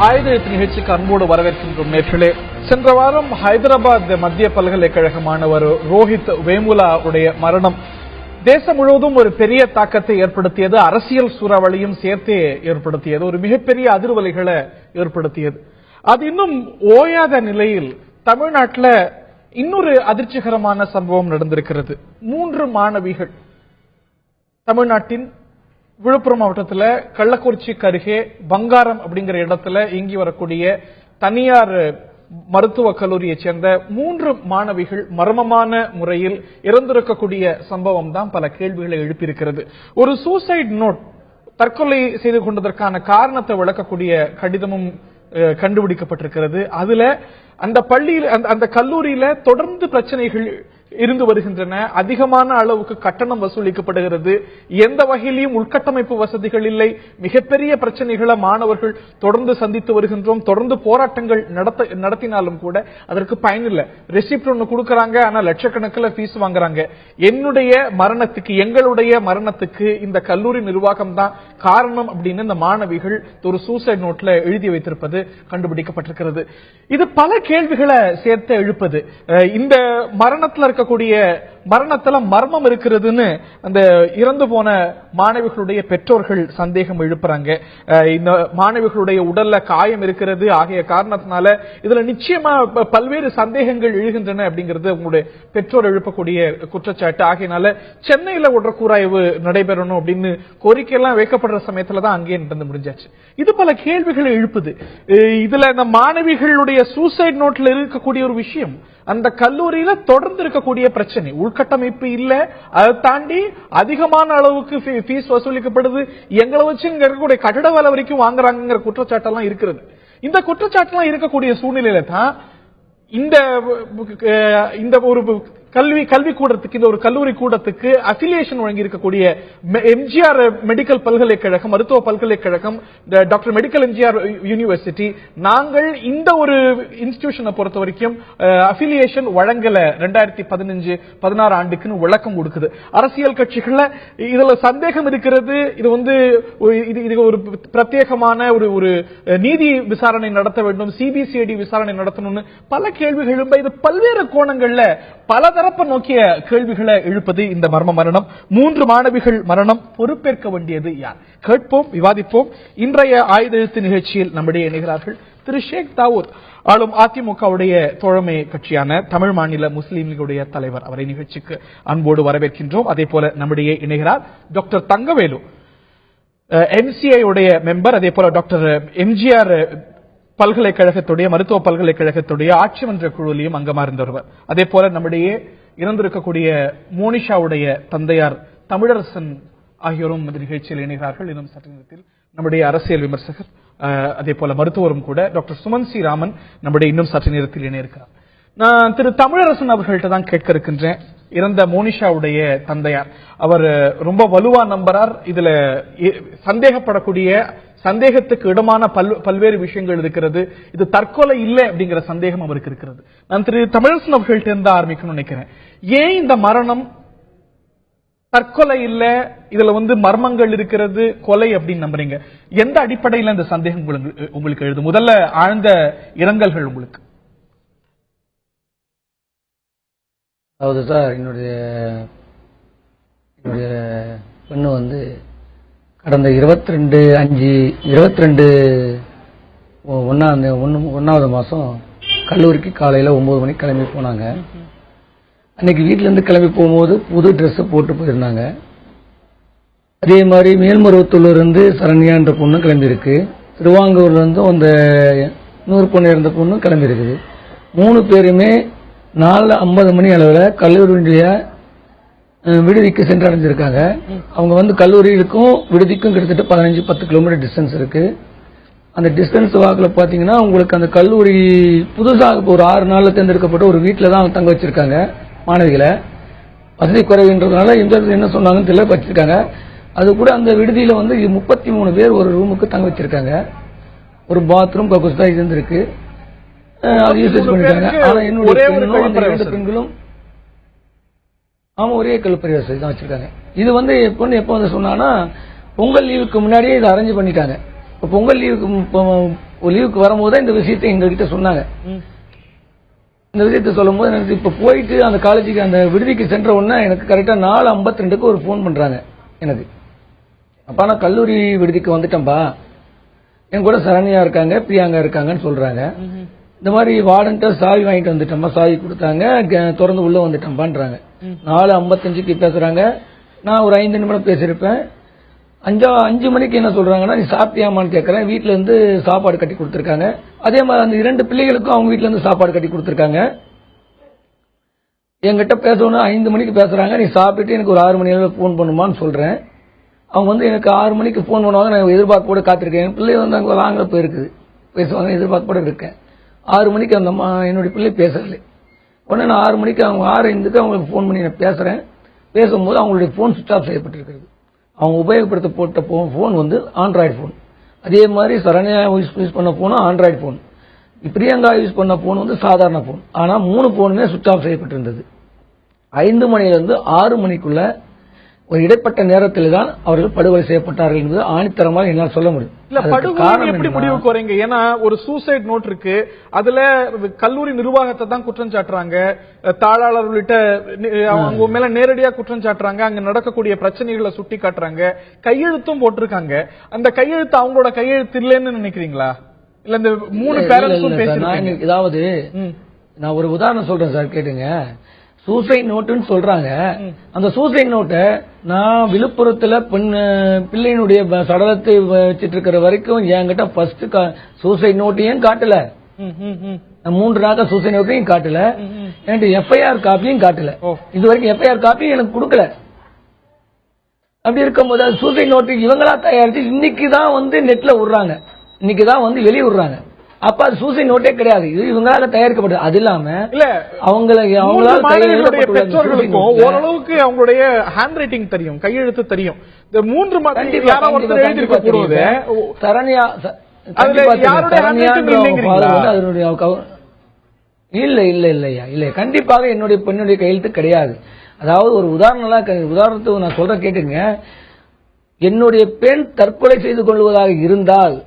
ஆயுத நிகழ்ச்சிக்கு அன்போடு வரவேற்கின்றோம் நேர்களே. சென்ற வாரம் ஹைதராபாத் மத்திய பல்கலைக்கழக மாணவர் ரோஹித் வேமுலா உடைய மரணம் தேசம் முழுவதும் ஒரு பெரிய தாக்கத்தை ஏற்படுத்தியது. அரசியல் சூறாவளியும் சேர்த்தே ஏற்படுத்தியது. ஒரு மிகப்பெரிய அதிர்வலைகளை ஏற்படுத்தியது. அது இன்னும் ஓயாத நிலையில் தமிழ்நாட்டில் இன்னொரு அதிர்ச்சிகரமான சம்பவம் நடந்திருக்கிறது. 3 மாணவிகள் தமிழ்நாட்டின் விழுப்புரம் மாவட்டத்தில் கள்ளக்குறிச்சிக்கு அருகே பங்காரம் அப்படிங்கிற இடத்துல இயங்கி வரக்கூடிய தனியார் மருத்துவக் கல்லூரியைச் சேர்ந்த 3 மாணவிகள் மர்மமான முறையில் இறந்திருக்கக்கூடிய சம்பவம் தான் பல கேள்விகளை எழுப்பியிருக்கிறது. ஒரு சூசைட் நோட், தற்கொலை செய்து கொண்டதற்கான காரணத்தை விளக்கக்கூடிய கடிதமும் கண்டுபிடிக்கப்பட்டிருக்கிறது. அதுல அந்த பள்ளியில் அந்த கல்லூரியில தொடர்ந்து பிரச்சனைகள் இருந்து வருகின்றன. அதிகமான அளவுக்கு கட்டணம் வசூலிக்கப்படுகிறது. எந்த வகையிலும் உள்கட்டமைப்பு வசதிகள் இல்லை. மிகப்பெரிய பிரச்சனைகளை மாணவர்கள் தொடர்ந்து சந்தித்து வருகின்றோம். தொடர்ந்து போராட்டங்கள் நடத்தினாலும் கூட அதற்கு பயனில்லை. ரெசிப்ட் ஒன்று கொடுக்கறாங்க, ஆனா லட்சக்கணக்கில் ஃபீஸ் வாங்குறாங்க. எங்களுடைய மரணத்துக்கு இந்த கல்லூரி நிர்வாகம் தான் காரணம் அப்படின்னு இந்த மாணவிகள் ஒரு சூசைட் நோட்ல எழுதி வைத்திருப்பது கண்டுபிடிக்கப்பட்டிருக்கிறது. இது பல கேள்விகளை சேர்த்து எழுப்பது. இந்த மரணத்துல மர்மம் இருக்கிறதுன்னு அந்த இறந்து போன மாணவிகளுடைய பெற்றோர்கள் சந்தேகம் எழுப்புறாங்க. இந்த மாணவிகளுடைய உடல்ல காயம் இருக்கிறது ஆகிய காரணத்தினால இதுல நிச்சயமா பல்வேறு சந்தேகங்கள் எழுகின்றன அப்படிங்கிறது உங்களுடைய பெற்றோர் எழுப்பக்கூடிய குற்றச்சாட்டு. ஆகையினால சென்னையில உடற்கூறாய்வு நடைபெறணும் அப்படின்னு கோரிக்கையெல்லாம் வைக்கப்படுற சமயத்துல தான் அங்கேயே நடந்து முடிஞ்சாச்சு. இது பல கேள்விகளை எழுப்புது. இதுல இந்த மாணவிகளுடைய சூசைட் நோட்ல இருக்கக்கூடிய ஒரு விஷயம், அந்த கல்லூரியில தொடர்ந்து இருக்கக்கூடிய பிரச்சனை, உள்கட்டமைப்பு இல்ல, அதை தாண்டி அதிகமான அளவுக்கு ஃபீஸ் வசூலிக்கப்படுது, எங்களை வச்சு இங்க இருக்கக்கூடிய கட்டட வேலை வரைக்கும் வாங்குறாங்கிற குற்றச்சாட்டெல்லாம் இருக்கிறது. இந்த குற்றச்சாட்டெல்லாம் இருக்கக்கூடிய சூழ்நிலையில தான் இந்த ஒரு கல்வி கூடத்துக்கு, இந்த ஒரு கல்லூரி கூடத்துக்கு அபிலியேஷன் வழங்கி இருக்கக்கூடிய எம்ஜிஆர் மெடிக்கல் பல்கலைக்கழகம், மருத்துவ பல்கலைக்கழகம், டாக்டர் மெடிக்கல் எம்ஜிஆர் யூனிவர்சிட்டி, நாங்கள் இந்த ஒரு இன்ஸ்டிடியூஷனை பொறுத்த வரைக்கும் அபிலியேஷன் வழங்கல 2015-16 ஆண்டுக்குன்னு விளக்கம் கொடுக்குது. அரசியல் கட்சிகள்ல இதுல சந்தேகம் இருக்கிறது. இது ஒரு பிரத்யேகமான ஒரு நீதி விசாரணை நடத்த வேண்டும், சிபிசிஐடி விசாரணை நடத்தணும்னு பல கேள்விகள் எழும்ப, இது பல்வேறு கோணங்கள்ல பல தரப்ப நோக்கிய கேள்விகளை எழுப்பது இந்த மர்ம மரணம். 3 மாணவிகள் மரணம் பொறுப்பேற்க வேண்டியது யார்? கேட்போம், விவாதிப்போம். இன்றைய ஆயுத எழுத்து நிகழ்ச்சியில் நம்முடைய இணைகிறார்கள் திரு ஷேக் தாவூத், ஆளும் அதிமுகவுடைய தோழமை கட்சியான தமிழ் மாநில முஸ்லீம் லீகுடைய தலைவர். அவரை நிகழ்ச்சிக்கு அன்போடு வரவேற்கின்றோம். அதே போல நம்முடைய இணைகிறார் டாக்டர் தங்கவேலு, எம்சிஐ உடைய மெம்பர், அதே போல டாக்டர் எம்ஜிஆர் பல்கலைக்கழகத்துடைய மருத்துவ பல்கலைக்கழகத்துடைய ஆட்சி மன்ற குழுவிலையும் அங்கமா இருந்தவர். அதே போல நம்முடைய இறந்திருக்கக்கூடிய மோனிஷாவுடைய தந்தையார் தமிழரசன் ஆகியோரும் இந்த நிகழ்ச்சியில் இணைகிறார்கள். இன்னும் சற்று நேரத்தில் நம்முடைய அரசியல் விமர்சகர், அதே போல மருத்துவரும் கூட டாக்டர் சுமன் சி ராமன் நம்முடைய இன்னும் சற்று நேரத்தில் இணையிருக்கிறார். நான் திரு தமிழரசன் அவர்கள்ட்ட தான் கேட்க இருக்கின்றேன். இறந்த மோனிஷாவுடைய தந்தையார், அவர் ரொம்ப வலுவா நம்புறார். இதுல சந்தேகப்படக்கூடிய, சந்தேகத்துக்கு இடமான பல்வேறு விஷயங்கள் இருக்கிறது. இது தற்கொலை இல்லை அப்படிங்கிற சந்தேகம் அவருக்கு இருக்கிறது. நான் திரு தமிழரசன் அவர்கள்ட்ட இருந்து ஆரம்பிக்கணும்னு நினைக்கிறேன். ஏன் இந்த மரணம் தற்கொலை இல்ல, இதுல மர்மங்கள் இருக்கிறது, கொலை அப்படின்னு நம்புறீங்க? எந்த அடிப்படையில் இந்த சந்தேகம் உங்களுக்கு எழுது? முதல்ல ஆழ்ந்த இரங்கல்கள் உங்களுக்கு. அதாவது சார், என்னுடைய பெண்ணு கடந்த 22/5/1 மாசம் கல்லூரிக்கு காலையில 9 மணிக்கு கிளம்பி போனாங்க. அன்னைக்கு வீட்டுல இருந்து கிளம்பி போகும்போது புது ட்ரெஸ் போட்டு போயிருந்தாங்க. அதே மாதிரி மேல்மருவத்தூர்ல இருந்து சரண்யா என்ற பொண்ணு கிளம்பி இருக்கு. திருவாங்கூர்ல இருந்து அந்த இன்னொரு பொண்ணு இருந்த பொண்ணு கிளம்பி இருக்குது. 3 பேருமே 4:50 மணி அளவுல கல்லூரியுடைய விடுதிக்கு சென்று அடைஞ்சிருக்காங்க. அவங்க கல்லூரிக்கும் விடுதிக்கும் கிட்டத்தட்ட 15-10 கிலோமீட்டர் டிஸ்டன்ஸ் இருக்கு. அந்த டிஸ்டன்ஸ் வாக்குல பாத்தீங்கன்னா உங்களுக்கு அந்த கல்லூரி புதுசாக ஒரு 6 நாள்ல தேர்ந்தெடுக்கப்பட்ட ஒரு வீட்டுல தான் தங்க வச்சிருக்காங்க மாணவிகளை. வசதி குறைவுன்றதுனால என்ன சொன்னாங்கன்னு தெரியல, வச்சிருக்காங்க. அது கூட அந்த விடுதியில 33 பேர் ஒரு ரூமுக்கு தங்க வச்சிருக்காங்க. ஒரு பாத்ரூம் கக்கூஸ் தான் இருந்திருக்கு. அது யூசேஜ் பண்ணிருக்காங்க. ஆனா என்னுடைய பெண்களும் ஒரே கழிப்பறை வசதி தான் வச்சிருக்காங்க. இது பொண்ணு எப்ப சொன்னாங்கன்னா பொங்கல் லீவுக்கு முன்னாடியே இதை அரேஞ்ச் பண்ணிட்டாங்க. பொங்கல் லீவுக்கு ஒரு லீவுக்கு வரும்போது இந்த விஷயத்தை எங்ககிட்ட சொன்னாங்க. இந்த விஷயத்தை சொல்லும் போது எனக்கு இப்ப போயிட்டு அந்த காலேஜுக்கு அந்த விடுதிக்கு சென்ற உடனே எனக்கு கரெக்டா 4:52 ஒரு போன் பண்றாங்க எனக்கு. அப்பா நான் கல்லூரி விடுதிக்கு வந்துட்டேன்பா, என் கூட சரண்யா இருக்காங்க, பிரியாங்கா இருக்காங்கன்னு சொல்றாங்க. இந்த மாதிரி வார்டன்ட்ட சாவி வாங்கிட்டு வந்துட்டேன்பா, சாவி கொடுத்தாங்க, திறந்து உள்ள வந்துட்டேன்பான்றாங்க. 4:55க்கு பேசுறாங்க. நான் ஒரு 5 நிமிடம் பேசியிருப்பேன். 5 மணிக்கு என்ன சொல்றாங்கன்னா, நீ சாப்பிட்டியாமான்னு கேட்கறேன். வீட்டுல இருந்து சாப்பாடு கட்டி கொடுத்துருக்காங்க. அதே மாதிரி அந்த 2 பிள்ளைகளுக்கும் அவங்க வீட்டுல இருந்து சாப்பாடு கட்டி கொடுத்துருக்காங்க. என்கிட்ட பேசணும் 5 மணிக்கு பேசுறாங்க. நீ சாப்பிட்டு எனக்கு ஒரு 6 மணி நேரம் போன் பண்ணுமான்னு சொல்றேன். அவங்க வந்து எனக்கு 6 மணிக்கு போன் பண்ணுவாங்க. நான் எதிர்பார்ப்போட காத்திருக்கேன். என் பிள்ளை வந்து அங்க வாங்க போயிருக்குது, பேசுவாங்க, எதிர்பார்ப்போட இருக்கேன். 6 மணிக்கு அந்த என்னுடைய பிள்ளை பேசலை. உடனே நான் 6 மணிக்கு அவங்க 6:05க்கு அவங்களுக்கு போன் பண்ணி நான் பேசுறேன். பேசும்போது அவங்களுடைய போன் சுவிட்ச் ஆஃப் செய்யப்பட்டிருக்கிறது. அவங்க உபயோகப்படுத்த போட்ட போன் வந்து ஆண்ட்ராய்டு போன். அதே மாதிரி சரண்யா யூஸ் பண்ண போனும் ஆண்ட்ராய்டு போன், பிரியங்கா யூஸ் பண்ண போன் வந்து சாதாரண போன். ஆனா 3 போனுமே சுவிட்ச் ஆஃப் செய்யப்பட்டிருந்தது. 5 மணியிலிருந்து 6 மணிக்குள்ள ஒரு இடைப்பட்ட நேரத்தில் தான் அவர்கள் படுகொலை செய்யப்பட்டார்கள் என்பது ஆணித்தரமாக என்னால் சொல்ல முடியும். இல்ல படுகொலை எப்படி முடிவுக்கு வரீங்க? ஏன்னா ஒரு சூசைட் நோட் இருக்கு, அதுல கல்லூரி நிர்வாகத்தை தான் குற்றம் சாட்டுறாங்க, தாளாளர் உள்ளிட்ட அவங்க மேல நேரடியா குற்றம் சாட்டுறாங்க, அங்க நடக்கக்கூடிய பிரச்சனைகளை சுட்டி காட்டுறாங்க, கையெழுத்தும் போட்டிருக்காங்க. அந்த கையெழுத்து அவங்களோட கையெழுத்து இல்லைன்னு நினைக்கிறீங்களா? இல்ல இந்த 3 பேரண்ட்ஸும் பேசுறாங்க. ஏதாவது நான் ஒரு உதாரணம் சொல்றேன் சார், கேட்டுங்க. சூசைட் நோட்டுன்னு சொல்றாங்க. அந்த சூசைட் நோட்டை நான் விழுப்புரத்துல பிள்ளையினுடைய சடலத்தை வச்சிட்டு இருக்கிற வரைக்கும் என்கிட்ட ஃபர்ஸ்ட் சூசைட் நோட்டையும் காட்டல, 3 நாட்கள் சூசைட் நோட்டையும் காட்டல, என்கிட்ட எஃப்ஐஆர் காப்பியும் காட்டல. இது வரைக்கும் எஃப்ஐஆர் காப்பியும் எனக்கு கொடுக்கல. அப்படி இருக்கும்போது சூசைட் நோட்டு இவங்களா தயாரிச்சு இன்னைக்குதான் வந்து நெட்ல விடுறாங்க, இன்னைக்குதான் வந்து வெளியே விடுறாங்க. அப்ப அது சூசைட் நோட்டே கிடையாது, இது இவங்களால தயாரிக்கப்பட்டது. அது இல்லாம இல்ல பெற்றோர்களுக்கும் ஓரளவுக்கு அவங்களுடைய ஹேண்ட் ரைட்டிங் தெரியும், கையெழுத்து தெரியும். இந்த 3 எழுதிருக்க கூடாது. சரண்யா இல்ல இல்ல இல்லையா இல்ல, கண்டிப்பாக என்னுடைய பெண்ணுடைய கையெழுத்து கிடையாது. அதாவது ஒரு உதாரணத்துக்கு நான் சொல்றேன் கேட்டுங்க. என்னுடைய பெண் தற்கொலை செய்து கொள்வதாக இருந்தால்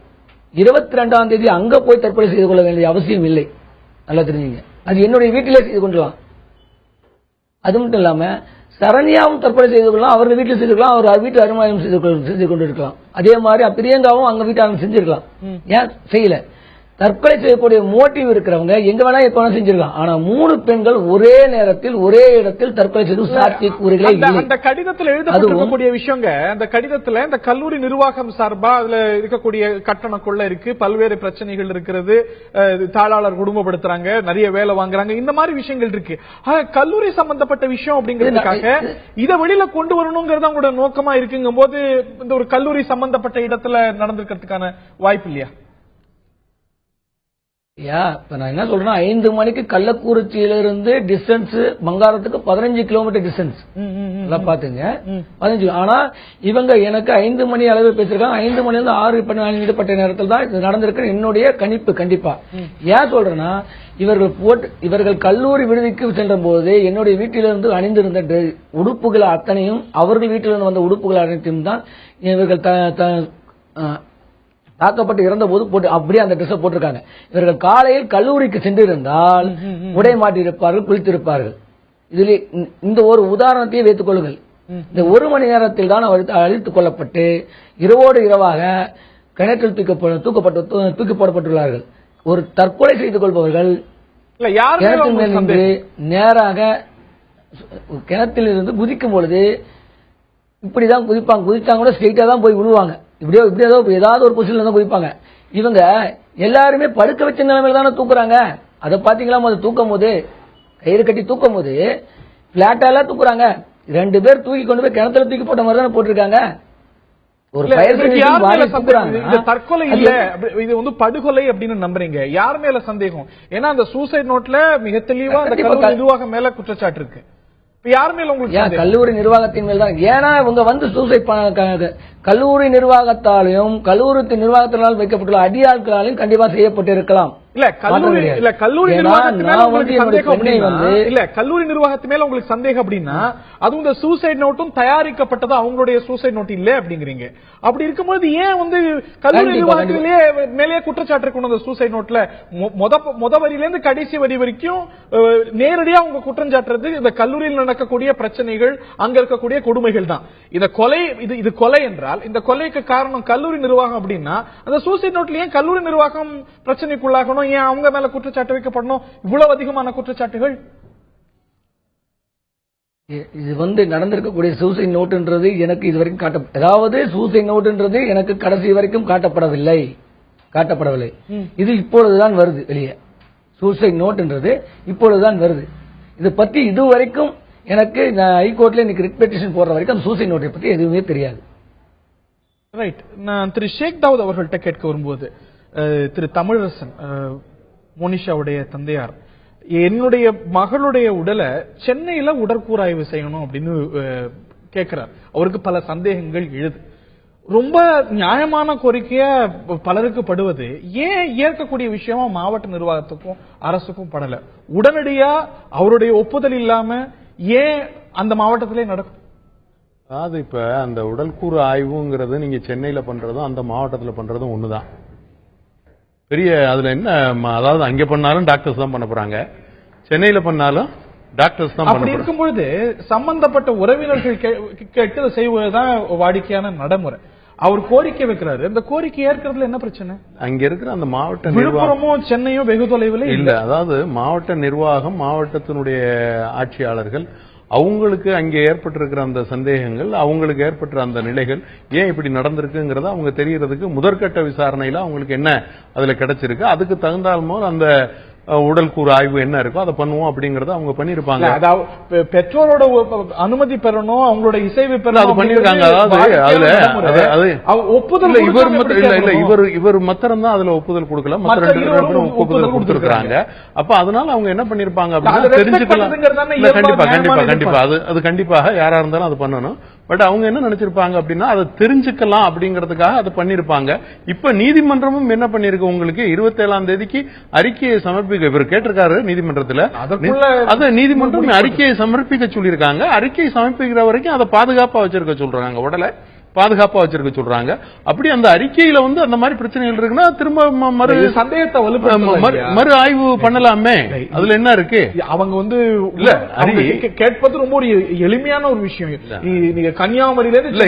22ஆம் தேதி அங்க போய் தற்கொலை செய்து கொள்ள வேண்டிய அவசியம் இல்லை. நல்லா தெரிஞ்சுங்க, அது என்னுடைய வீட்டிலே செய்து கொள்ளலாம். அது மட்டும் இல்லாம சரண்யாவும் தற்கொலை செய்து கொள்ளலாம், அவர்கள் வீட்டில் செய்து கொள்ளலாம், அவர் வீட்டு அருமாயம் செய்து கொண்டு இருக்கலாம். அதே மாதிரி பிரியங்காவும் அங்க வீட்டு செஞ்சிருக்கலாம். ஏன் செய்யல? தற்கொலை செய்யக்கூடிய மோட்டிவ் இருக்கிறவங்க எங்க வேணா எப்ப வேணா செஞ்சிருக்கலாம். ஆனா 3 பெண்கள் ஒரே நேரத்தில் ஒரே இடத்தில் தற்கொலை செய்து சாத்தியக்கூறுகளே இல்லை. அந்த கடிதத்தில் எழுதப்பட்டிருக்கக்கூடிய விஷயங்க, அந்த கடிதத்துல இந்த கல்லூரி நிர்வாகம் சார்பா அதுல இருக்கக்கூடிய கட்டண கொள்ள இருக்கு, பல்வேறு பிரச்சனைகள் இருக்கிறது, தாளாளர் குடும்பப்படுத்துறாங்க, நிறைய வேலை வாங்குறாங்க, இந்த மாதிரி விஷயங்கள் இருக்கு. கல்லூரி சம்பந்தப்பட்ட விஷயம் அப்படிங்கிறதுக்காக இதை வெளியில கொண்டு வரணுங்கிறது அவங்களோட நோக்கமா இருக்குங்கும் போது இந்த ஒரு கல்லூரி சம்பந்தப்பட்ட இடத்துல நடந்திருக்கிறதுக்கான வாய்ப்பு இல்லையா? இப்ப நான் என்ன சொல்றேன்னா, 5 மணிக்கு கள்ளக்குறிச்சியிலிருந்து டிஸ்டன்ஸ் பங்காரத்துக்கு 15 கிலோமீட்டர் டிஸ்டன்ஸ் பாத்துங்க, 15. ஆனா இவங்க எனக்கு 5 மணி அளவு பேசிருக்காங்க. 5 மணில இருந்து 6 ஈடுபட்ட நேரத்தில் தான் இது நடந்திருக்கு என்னுடைய கணிப்பு. கண்டிப்பா ஏன் சொல்றேன்னா, இவர்கள் கல்லூரி விடுதிக்கு சென்ற போது என்னுடைய வீட்டிலிருந்து அணிந்திருந்த உடுப்புகள் அத்தனையும் அவர்கள் வீட்டிலிருந்து வந்த உடுப்புகள் அனைத்தையும் தான் இவர்கள் தாக்கப்பட்டு இறந்த போது போட்டு அப்படியே அந்த ட்ரெஸ் போட்டிருக்காங்க. இவர்கள் காலையில் கல்லூரிக்கு சென்றிருந்தால் உடை மாட்டியிருப்பார்கள், குளித்திருப்பார்கள். இதில் இந்த ஒரு உதாரணத்தையே வைத்துக் கொள்ளுங்கள். இந்த 1 மணி நேரத்தில் தான் அழித்துக் கொள்ளப்பட்டு இரவோடு இரவாக கிணற்றில் தூக்கி போடப்பட்டுள்ளார்கள். ஒரு தற்கொலை செய்து கொள்பவர்கள் கிணற்றில் மேல் நின்று நேராக கிணத்தில் இருந்து குதிக்கும் பொழுது இப்படிதான் குதிப்பாங்க. குதிச்சாங்க கூட ஸ்ட்ரெயிட்டா தான் போய் விழுவாங்க. இப்படியோ ஏதாவது ஒரு பொசிஷன்ல தான் குதிப்பாங்க. இவங்க எல்லாருமே படுக்க வச்ச நிலைமையில தானே தூக்குறாங்க. அதை பாத்தீங்களா? தூக்கும் போது கயிறு கட்டி தூக்கும் போது பிளாட்டா எல்லாம் தூக்குறாங்க. 2 பேர் தூக்கி கொண்டு போய் கிணத்துல தூக்கி போட்ட மாதிரி தானே போட்டிருக்காங்க. ஒரு தற்கொலை இல்ல, இது வந்து படுகொலை அப்படின்னு நம்புறீங்க? யார் மேல சந்தேகம்? ஏன்னா அந்த சூசைட் நோட்ல மிக தெளிவா அந்த நிர்வாகம் மேல குற்றச்சாட்டு இருக்கு. யார் மேல உங்களுக்கு? கல்லூரி நிர்வாகத்தின் மேல் தான். ஏன்னா இவங்க வந்து சூசைட் கல்லூரி நிர்வாகத்தாலையும் கல்லூரி நிர்வாகத்தினால் வைக்கப்பட்டுள்ள அடியாட்களாலும் கண்டிப்பா செய்யப்பட்டு இருக்கலாம். இல்ல கல்லூரி நிர்வாகத்து மேல உங்களுக்கு சந்தேகம் அப்படின்னா இல்ல கல்லூரி நிர்வாகத்து மேல உங்களுக்கு சந்தேகம் அப்படின்னா அது இந்த சூசைட் நோட்டும் தயாரிக்கப்பட்டது அவங்களுடைய சூசைட் நோட் இல்ல அப்படிங்கிறீங்க. அப்படி இருக்கும்போது ஏன் வந்து கல்லூரி நிர்வாகத்திலேயே மேலே குற்றச்சாட்டு கொண்டு அந்த சூசைட் நோட்ல முத வரியில இருந்து கடைசி வரி வரைக்கும் நேரடியா அவங்க குற்றம் சாட்டுறது இந்த கல்லூரியில் நடக்கக்கூடிய பிரச்சனைகள், அங்க இருக்கக்கூடிய கொடுமைகள் தான். இது கொலை என்றால் இந்த கொலைக்கு காரணம் கல்லூரி நிர்வாகம் அப்படின்னா அந்த சூசைட் நோட்ல ஏன் கல்லூரி நிர்வாகம் பிரச்சனைக்குள்ளாகணும், ஏன் அவங்க மேல குற்றச்சாட்டு வைக்கப்படணும், இவ்வளவு அதிகமான குற்றச்சாட்டுகள்? இது வந்து நடந்திருக்கக்கூடிய சூசைட் நோட்டுன்றது எனக்கு இது வரைக்கும் அதாவது சூசைட் நோட்டுன்றது எனக்கு கடைசி வரைக்கும் காட்டப்படவில்லை. இது இப்பொழுதுதான் வருது வெளியே. சூசைட் நோட்டுன்றது இப்பொழுதுதான் வருது. இது பத்தி இதுவரைக்கும் எனக்கு ஹைகோர்ட்ல இன்னைக்கு ரிட் பெட்டிஷன் போடுற வரைக்கும் அந்த சூசைட் நோட்டை பத்தி எதுவுமே தெரியாது. ரைட். நான் திரு ஷேக் தாவூத் அவர்கள்ட்ட கேட்க வரும்போது, திரு தமிழரசன் மோனிஷாவுடைய தந்தையார் என்னுடைய மகளுடைய உடலை சென்னையில உடற்கூறாய்வு செய்யணும் அப்படின்னு கேட்கிறார். அவருக்கு பல சந்தேகங்கள் எழுது. ரொம்ப நியாயமான கோரிக்கையா பலருக்கு படுவது, ஏன் ஏற்கக்கூடிய விஷயமா மாவட்ட நிர்வாகத்துக்கும் அரசுக்கும் படல? உடனடியா அவருடைய ஒப்புதல் இல்லாம ஏன் அந்த மாவட்டத்திலே நடக்கும்? அதாவது இப்ப அந்த உடல்கூறு ஆய்வுங்கிறது நீங்க சென்னையில பண்றதும் அந்த மாவட்டத்துல பண்றதும் ஒண்ணுதான். பெரிய அதுல என்ன, அதாவது அங்க பண்ணாலும் டாக்டர்ஸ் தான் பண்ண போறாங்க, சென்னையில பண்ணாலும் டாக்டர்ஸ் தான். அப்படி இருக்கும்பொழுது சம்பந்தப்பட்ட உறவினர்கள் கேட்டு செய்வதுதான் வாடிக்கையான நடைமுறை. அவர் கோரிக்கை வைக்கிறாரு, இந்த கோரிக்கை ஏற்கிறதுல என்ன பிரச்சனை? அங்க இருக்கிற அந்த மாவட்ட விழுப்புரமும் சென்னையும் வெகு தொலைவில் இல்ல. அதாவது மாவட்ட நிர்வாகம், மாவட்டத்தினுடைய ஆட்சியாளர்கள், அவங்களுக்கு அங்கே ஏற்பட்டிருக்கிற அந்த சந்தேகங்கள், அவங்களுக்கு ஏற்பட்ட அந்த நிலைகள் ஏன் இப்படி நடந்திருக்குங்கிறத அவங்க தெரியறதுக்கு முதற்கட்ட விசாரணையில அவங்களுக்கு என்ன அதுல கிடைச்சிருக்கு, அதுக்கு தகுந்தாலும் அந்த உடல் கூறு ஆய்வு என்ன இருக்கோ அதை பண்ணுவோம் அப்படிங்கறத அவங்க பண்ணிருப்பாங்க. அதாவது பெற்றோரோட அனுமதி பெறணும், அவங்களோட இசைவு பெறணும், அது பண்ணிருக்காங்க. அதாவது அதுல ஒப்புதல் இவர் மத்திரம் தான் அதுல ஒப்புதல் கொடுக்கல, மற்ற 2 பேரும் ஒப்புதல் கொடுத்திருக்காங்க. அப்ப அதனால அவங்க என்ன பண்ணிருப்பாங்க அப்படின்னு தெரிஞ்சுக்கலாம். கண்டிப்பா கண்டிப்பா கண்டிப்பா அது கண்டிப்பாக யாரா இருந்தாலும் அது பண்ணணும். பட் அவங்க என்ன நினைச்சிருப்பாங்க அப்படின்னா அதை தெரிஞ்சுக்கலாம் அப்படிங்கறதுக்காக அதை பண்ணிருப்பாங்க. இப்ப நீதிமன்றமும் என்ன பண்ணிருக்கு, உங்களுக்கு 27ஆம் தேதிக்கு அறிக்கையை சமர்ப்பிக்க இவர் கேட்டிருக்காரு நீதிமன்றத்துல. அது நீதிமன்றம் அறிக்கையை சமர்ப்பிக்க சொல்லியிருக்காங்க. அறிக்கையை சமர்ப்பிக்கிற வரைக்கும் அதை பாதுகாப்பா வச்சிருக்க சொல்றாங்க, உடலை பாதுகாப்பா வச்சிருக்க சொல்றாங்க. அப்படி அந்த அறிக்கையில வந்து அந்த மாதிரி பிரச்சனைகள் இருக்குன்னா திரும்ப சந்தேகத்தை மறு ஆய்வு பண்ணலாமே. அதுல என்ன இருக்கு? அவங்க வந்து இல்ல கேட்பது ரொம்ப ஒரு எளிமையான ஒரு விஷயம். நீங்க கன்னியாகுமரியில இருந்து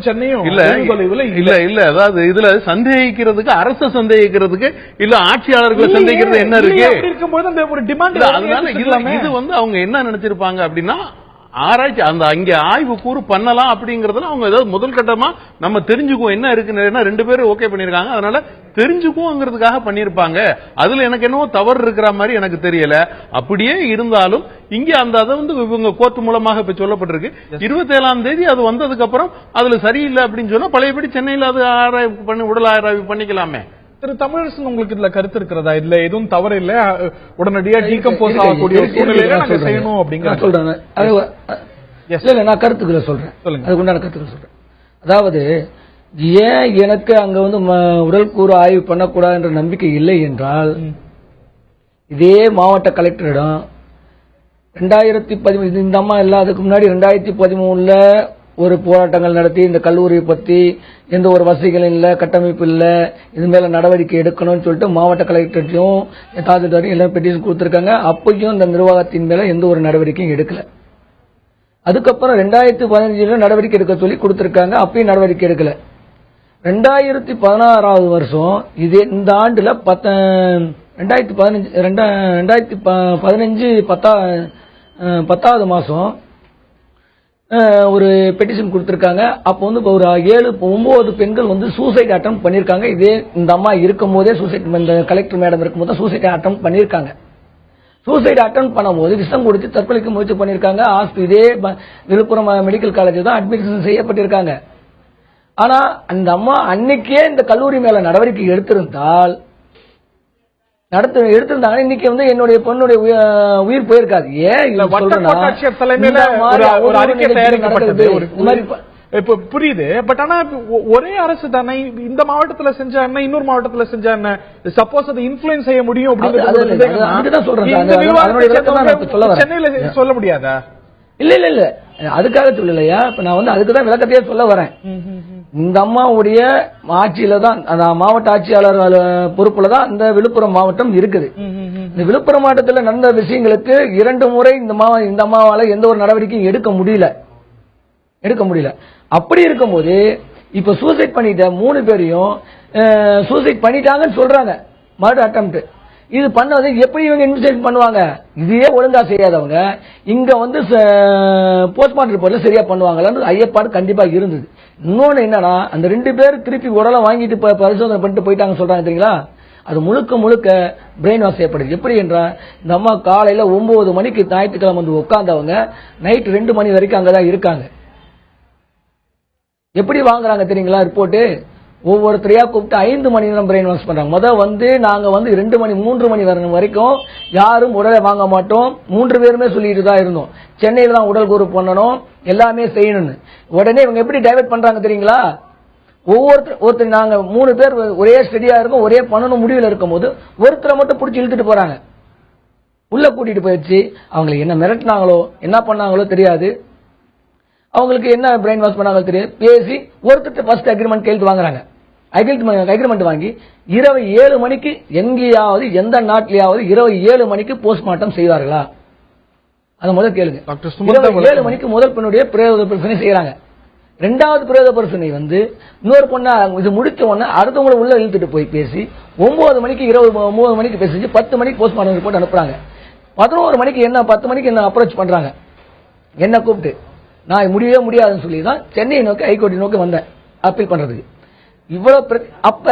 சென்னையும் இல்ல இல்ல அதாவது இதுல சந்தேகிக்கிறதுக்கு, அரசு சந்தேகிக்கிறதுக்கு இல்ல ஆட்சியாளர்களை சந்தேகிக்கிறது என்ன இருக்கு இருக்கும்போது அந்த ஒரு டிமாண்ட். அதனால இது வந்து அவங்க என்ன நினைச்சிருப்பாங்க அப்படின்னா ஆராய்ச்சி அந்த அங்க ஆய்வு கூறு பண்ணலாம் அப்படிங்கறதுல அவங்க ஏதாவது முதல் கட்டமா நம்ம தெரிஞ்சுக்குவோம் என்ன இருக்குன்னு 2 பேரும் ஓகே பண்ணிருக்காங்க, அதனால தெரிஞ்சுக்குவோங்கிறதுக்காக பண்ணிருப்பாங்க. அதுல எனக்கு என்னவோ தவறு இருக்கிற மாதிரி எனக்கு தெரியல. அப்படியே இருந்தாலும் இங்க அந்த அதை வந்து இவங்க கோர்ட் மூலமாக இப்ப சொல்லப்பட்டிருக்கு. 27ஆம் தேதி அது வந்ததுக்கு அப்புறம் அதுல சரியில்லை அப்படின்னு சொன்னா பழையபடி சென்னையில அது ஆராய்வு பண்ணி உடல் ஆராய்வு பண்ணிக்கலாமே. திரு தமிழரசன், உங்களுக்கு இதுல கருத்து இருக்கிறதா? இதுல எதுவும் தவறு இல்ல, உடனடியா டீகம்போஸ் ஆகக்கூடிய சூழ்நிலையில நாங்க செய்யணும் அப்படிங்கிற சொல்றாங்க. நான் கருத்துக்களை சொல்றேன், அதுக்கு உண்டான கருத்துக்களை சொல்றேன். அதாவது ஏன் எனக்கு அங்க வந்து உடல் கூறு ஆய்வு பண்ணக்கூடாது என்ற நம்பிக்கை இல்லை என்றால், இதே மாவட்ட கலெக்டரிடம் 2013 இந்த அம்மா இல்லாததுக்கு முன்னாடி 2013ல ஒரு போராட்டங்கள் நடத்தி இந்த கல்லூரியை பத்தி எந்த ஒரு வசதிகள் இல்ல, கட்டமைப்பு இல்ல, இது மேல நடவடிக்கை எடுக்கணும்னு சொல்லிட்டு மாவட்ட கலெக்டரையும் தாசில்தாரையும் எல்லாம் பெட்டிஷன் கொடுத்திருக்காங்க. அப்பயும் இந்த நிர்வாகத்தின் மேல எந்த ஒரு நடவடிக்கையும் எடுக்கல. அதுக்கப்புறம் 2015 நடவடிக்கை எடுக்க சொல்லி கொடுத்திருக்காங்க, அப்பயும் நடவடிக்கை எடுக்கல. 2016வது வருஷம் இதே இந்த ஆண்டுல 2015 10வது மாசம் ஒரு பெட்டிஷன் கொடுத்திருக்காங்க. அப்போ வந்து ஒரு 7-9 பெண்கள் வந்து சூசைட் அட்டம் பண்ணிருக்காங்க. இதே இந்த அம்மா இருக்கும் போதே சூசைட், இந்த கலெக்டர் மேடம் இருக்கும் போது சூசைட் அட்டம் பண்ணிருக்காங்க. சூசைட் அட்டம் பண்ணும்போது விஷம் குடிச்சு தற்கொலைக்கு முயற்சி பண்ணிருக்காங்க. இதே விழுப்புரம் மெடிக்கல் காலேஜ் தான் அட்மிஷன் செய்யப்பட்டிருக்காங்க. ஆனா அந்த அம்மா அன்னைக்கே இந்த கல்லூரி மேல நடவடிக்கை எடுத்திருந்தால் இன்னைக்கு வந்து என்னுடைய பொண்ணுடைய உயிர் போயிருக்காது. ஏன் இப்ப புரியுது. பட் ஆனா ஒரே அரசு தானே, இந்த மாவட்டத்துல செஞ்சா என்ன, இன்னொரு மாவட்டத்துல செஞ்சா என்ன, சப்போஸ் அதை இன்ஃபுளுன்ஸ் செய்ய முடியும் சென்னையில சொல்ல முடியாதா? இல்ல இல்ல இல்ல, அதுக்காக சொல்லலையா. இப்ப நான் வந்து அதுக்குதான் விளக்கத்தையே சொல்ல வரேன். இந்த அம்மாவுடைய ஆட்சியில தான், அந்த மாவட்ட ஆட்சியாளர் பொறுப்புல தான் இந்த விழுப்புரம் மாவட்டம் இருக்குது. இந்த விழுப்புரம் மாவட்டத்தில் நடந்த விஷயங்களுக்கு 2 முறை இந்த அம்மாவால எந்த ஒரு நடவடிக்கையும் எடுக்க முடியல. அப்படி இருக்கும்போது இப்ப சூசைட் பண்ணிட்ட 3 பேரையும் சூசைட் பண்ணிட்டாங்கன்னு சொல்றாங்க, மர்டர் அட்டெம்ப்ட். இது பண்ணது எப்படி இவங்க இன்வெஸ்டிகேஷன் பண்ணுவாங்க? இதே ஒழுங்கா செய்யாதவங்க இங்க வந்து போஸ்ட்மார்ட்டம் ரிப்போர்ட்ல சரியா பண்ணுவாங்களான்னு ஐயப்பாடு கண்டிப்பா இருந்தது. இன்னொன்னு என்னன்னா, அந்த 2 பேர் திருப்பி உடலை வாங்கிட்டு பரிசோதனை பண்ணிட்டு போயிட்டாங்க சொல்றாங்க தெரியுங்களா, அது முழுக்க பிரெயின் வாஷ் செய்யப்படுது. எப்படி என்றால், இந்த அம்மா காலையில 9 மணிக்கு ஞாயிற்றுக்கிழமை வந்து உட்கார்ந்தவங்க நைட் 2 மணி வரைக்கும் அங்கதான் இருக்காங்க. எப்படி வாங்குறாங்க தெரியுங்களா ரிப்போர்ட்? ஒவ்வொருத்தரையா கூப்பிட்டு 5 மணி நேரம் பிரெயின் வாஷ் பண்றாங்க. வந்து நாங்க வந்து 2 மணி 3 மணி வரைக்கும் யாரும் உடலை வாங்க மாட்டோம், 3 பேருமே சொல்லிட்டு தான் இருந்தோம். சென்னையில தான் உடல் கூறு பண்ணணும், எல்லாமே செய்யணும்னு. உடனே இவங்க எப்படி டைவர்ட் பண்றாங்க தெரியுங்களா? ஒருத்தர் நாங்க 3 பேர் ஒரே ஸ்டடியா இருக்கும், ஒரே பண்ணணும் முடிவில் இருக்கும் போது ஒருத்தரை மட்டும் பிடிச்சி இழுத்துட்டு போறாங்க. உள்ள கூட்டிட்டு போயிடுச்சு. அவங்களுக்கு என்ன மிரட்டினாங்களோ என்ன பண்ணாங்களோ தெரியாது, அவங்களுக்கு என்ன பிரெயின் வாஷ் பண்ணாங்களோ தெரியாது. பேசி ஒருத்தர் ஃபர்ஸ்ட் அக்ரிமெண்ட் கையெழுத்து வாங்குறாங்க. அக்ரிமெண்ட் வாங்கி இரவு 7 மணிக்கு எங்கேயாவது எந்த நாட்டிலேயாவது இரவு 7 மணிக்கு போஸ்ட்மார்ட்டம் செய்வார்களா? அதை முதல் கேளுங்க. 7 மணிக்கு முதல் பெண்ணுடைய பிரேத பரிசோதனை செய்யறாங்க. 2வது பிரேத பரிசோதனை வந்து இன்னொரு பொண்ணா இது முடிச்ச உடனே அடுத்தவங்களை உள்ள இழுத்துட்டு போய் பேசி 9 மணிக்கு இரவு 9 மணிக்கு பேசி 10 மணிக்கு போஸ்ட்மார்ட்டம் ரிப்போர்ட் அனுப்புறாங்க. 11 மணிக்கு என்ன 10 மணிக்கு என்ன அப்ரோச் பண்றாங்க, என்ன கூப்பிட்டு நான் முடியவே முடியாதுன்னு சொல்லி தான் சென்னையை நோக்கி ஹைகோர்ட்டை நோக்கி வந்தேன் அப்பீல் பண்றதுக்கு. இவ்வளவு அப்ப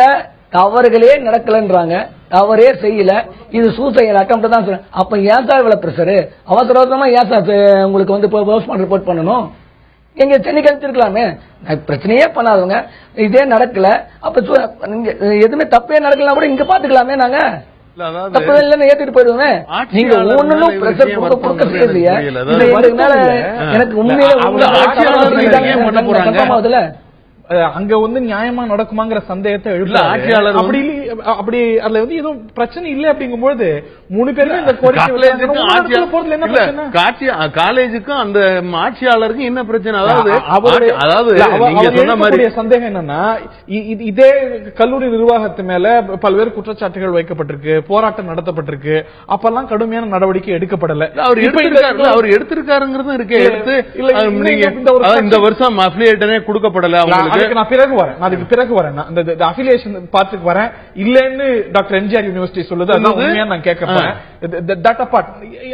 தவறுகளே நடக்கலன்றாங்க, தவறே செய்யல, இது சூசைட் அட்டெம்ப்ட் தான் சொல்றேன். அப்ப ஏன் சார் இவ்வளவு பிரஷர்? அவசரமா ஏன் சார் உங்களுக்கு வந்து போஸ்ட்மார்ட்டம் ரிப்போர்ட் பண்ணணும்? எங்க சென்னைக்கு அனுப்பிச்சிருக்கலாமே. பிரச்சனையே பண்ணாதவங்க, இதே நடக்கல, அப்ப எதுவுமே தப்பே நடக்கலாம் கூட இங்க பாத்துக்கலாமே. நாங்க தப்பு இல்லைன்னு ஏத்துட்டு போயிடுவோமே. நீங்க ஒண்ணும் பிரஷர் கொடுக்க செய்யலையா? எனக்கு உண்மையில அங்க வந்து நியாயமா நடக்குமாங்கிற சந்தேகத்தை எழுப்ப அப்படி அதுல வந்து எதுவும் பிரச்சனை இல்லை அப்படிங்கும்போது 3 பேருமே இந்த காலேஜுக்கும் அந்த ஆட்சியாளருக்கும் என்ன பிரச்சனை? சந்தேகம் என்னன்னா, இதே கல்லூரி நிர்வாகத்து மேல பல்வேறு குற்றச்சாட்டுகள் வைக்கப்பட்டிருக்கு, போராட்டம் நடத்தப்பட்டிருக்கு, அப்பெல்லாம் கடுமையான நடவடிக்கை எடுக்கப்படல. அவர் எடுத்திருக்காருங்கிறதும் இருக்கே, எடுத்து இந்த வருஷம் அஃபிலியேட்டனே கொடுக்கப்படல. அதுக்கு பிறகு வரேன், அந்த அஃபிலியேஷன் பார்த்துக்கு வரேன். இல்லன்னு டாக்டர் எம்ஜிஆர் யூனிவர்சிட்டி சொல்லுது, அதான் உண்மையா நான் கேட்கிறேன்.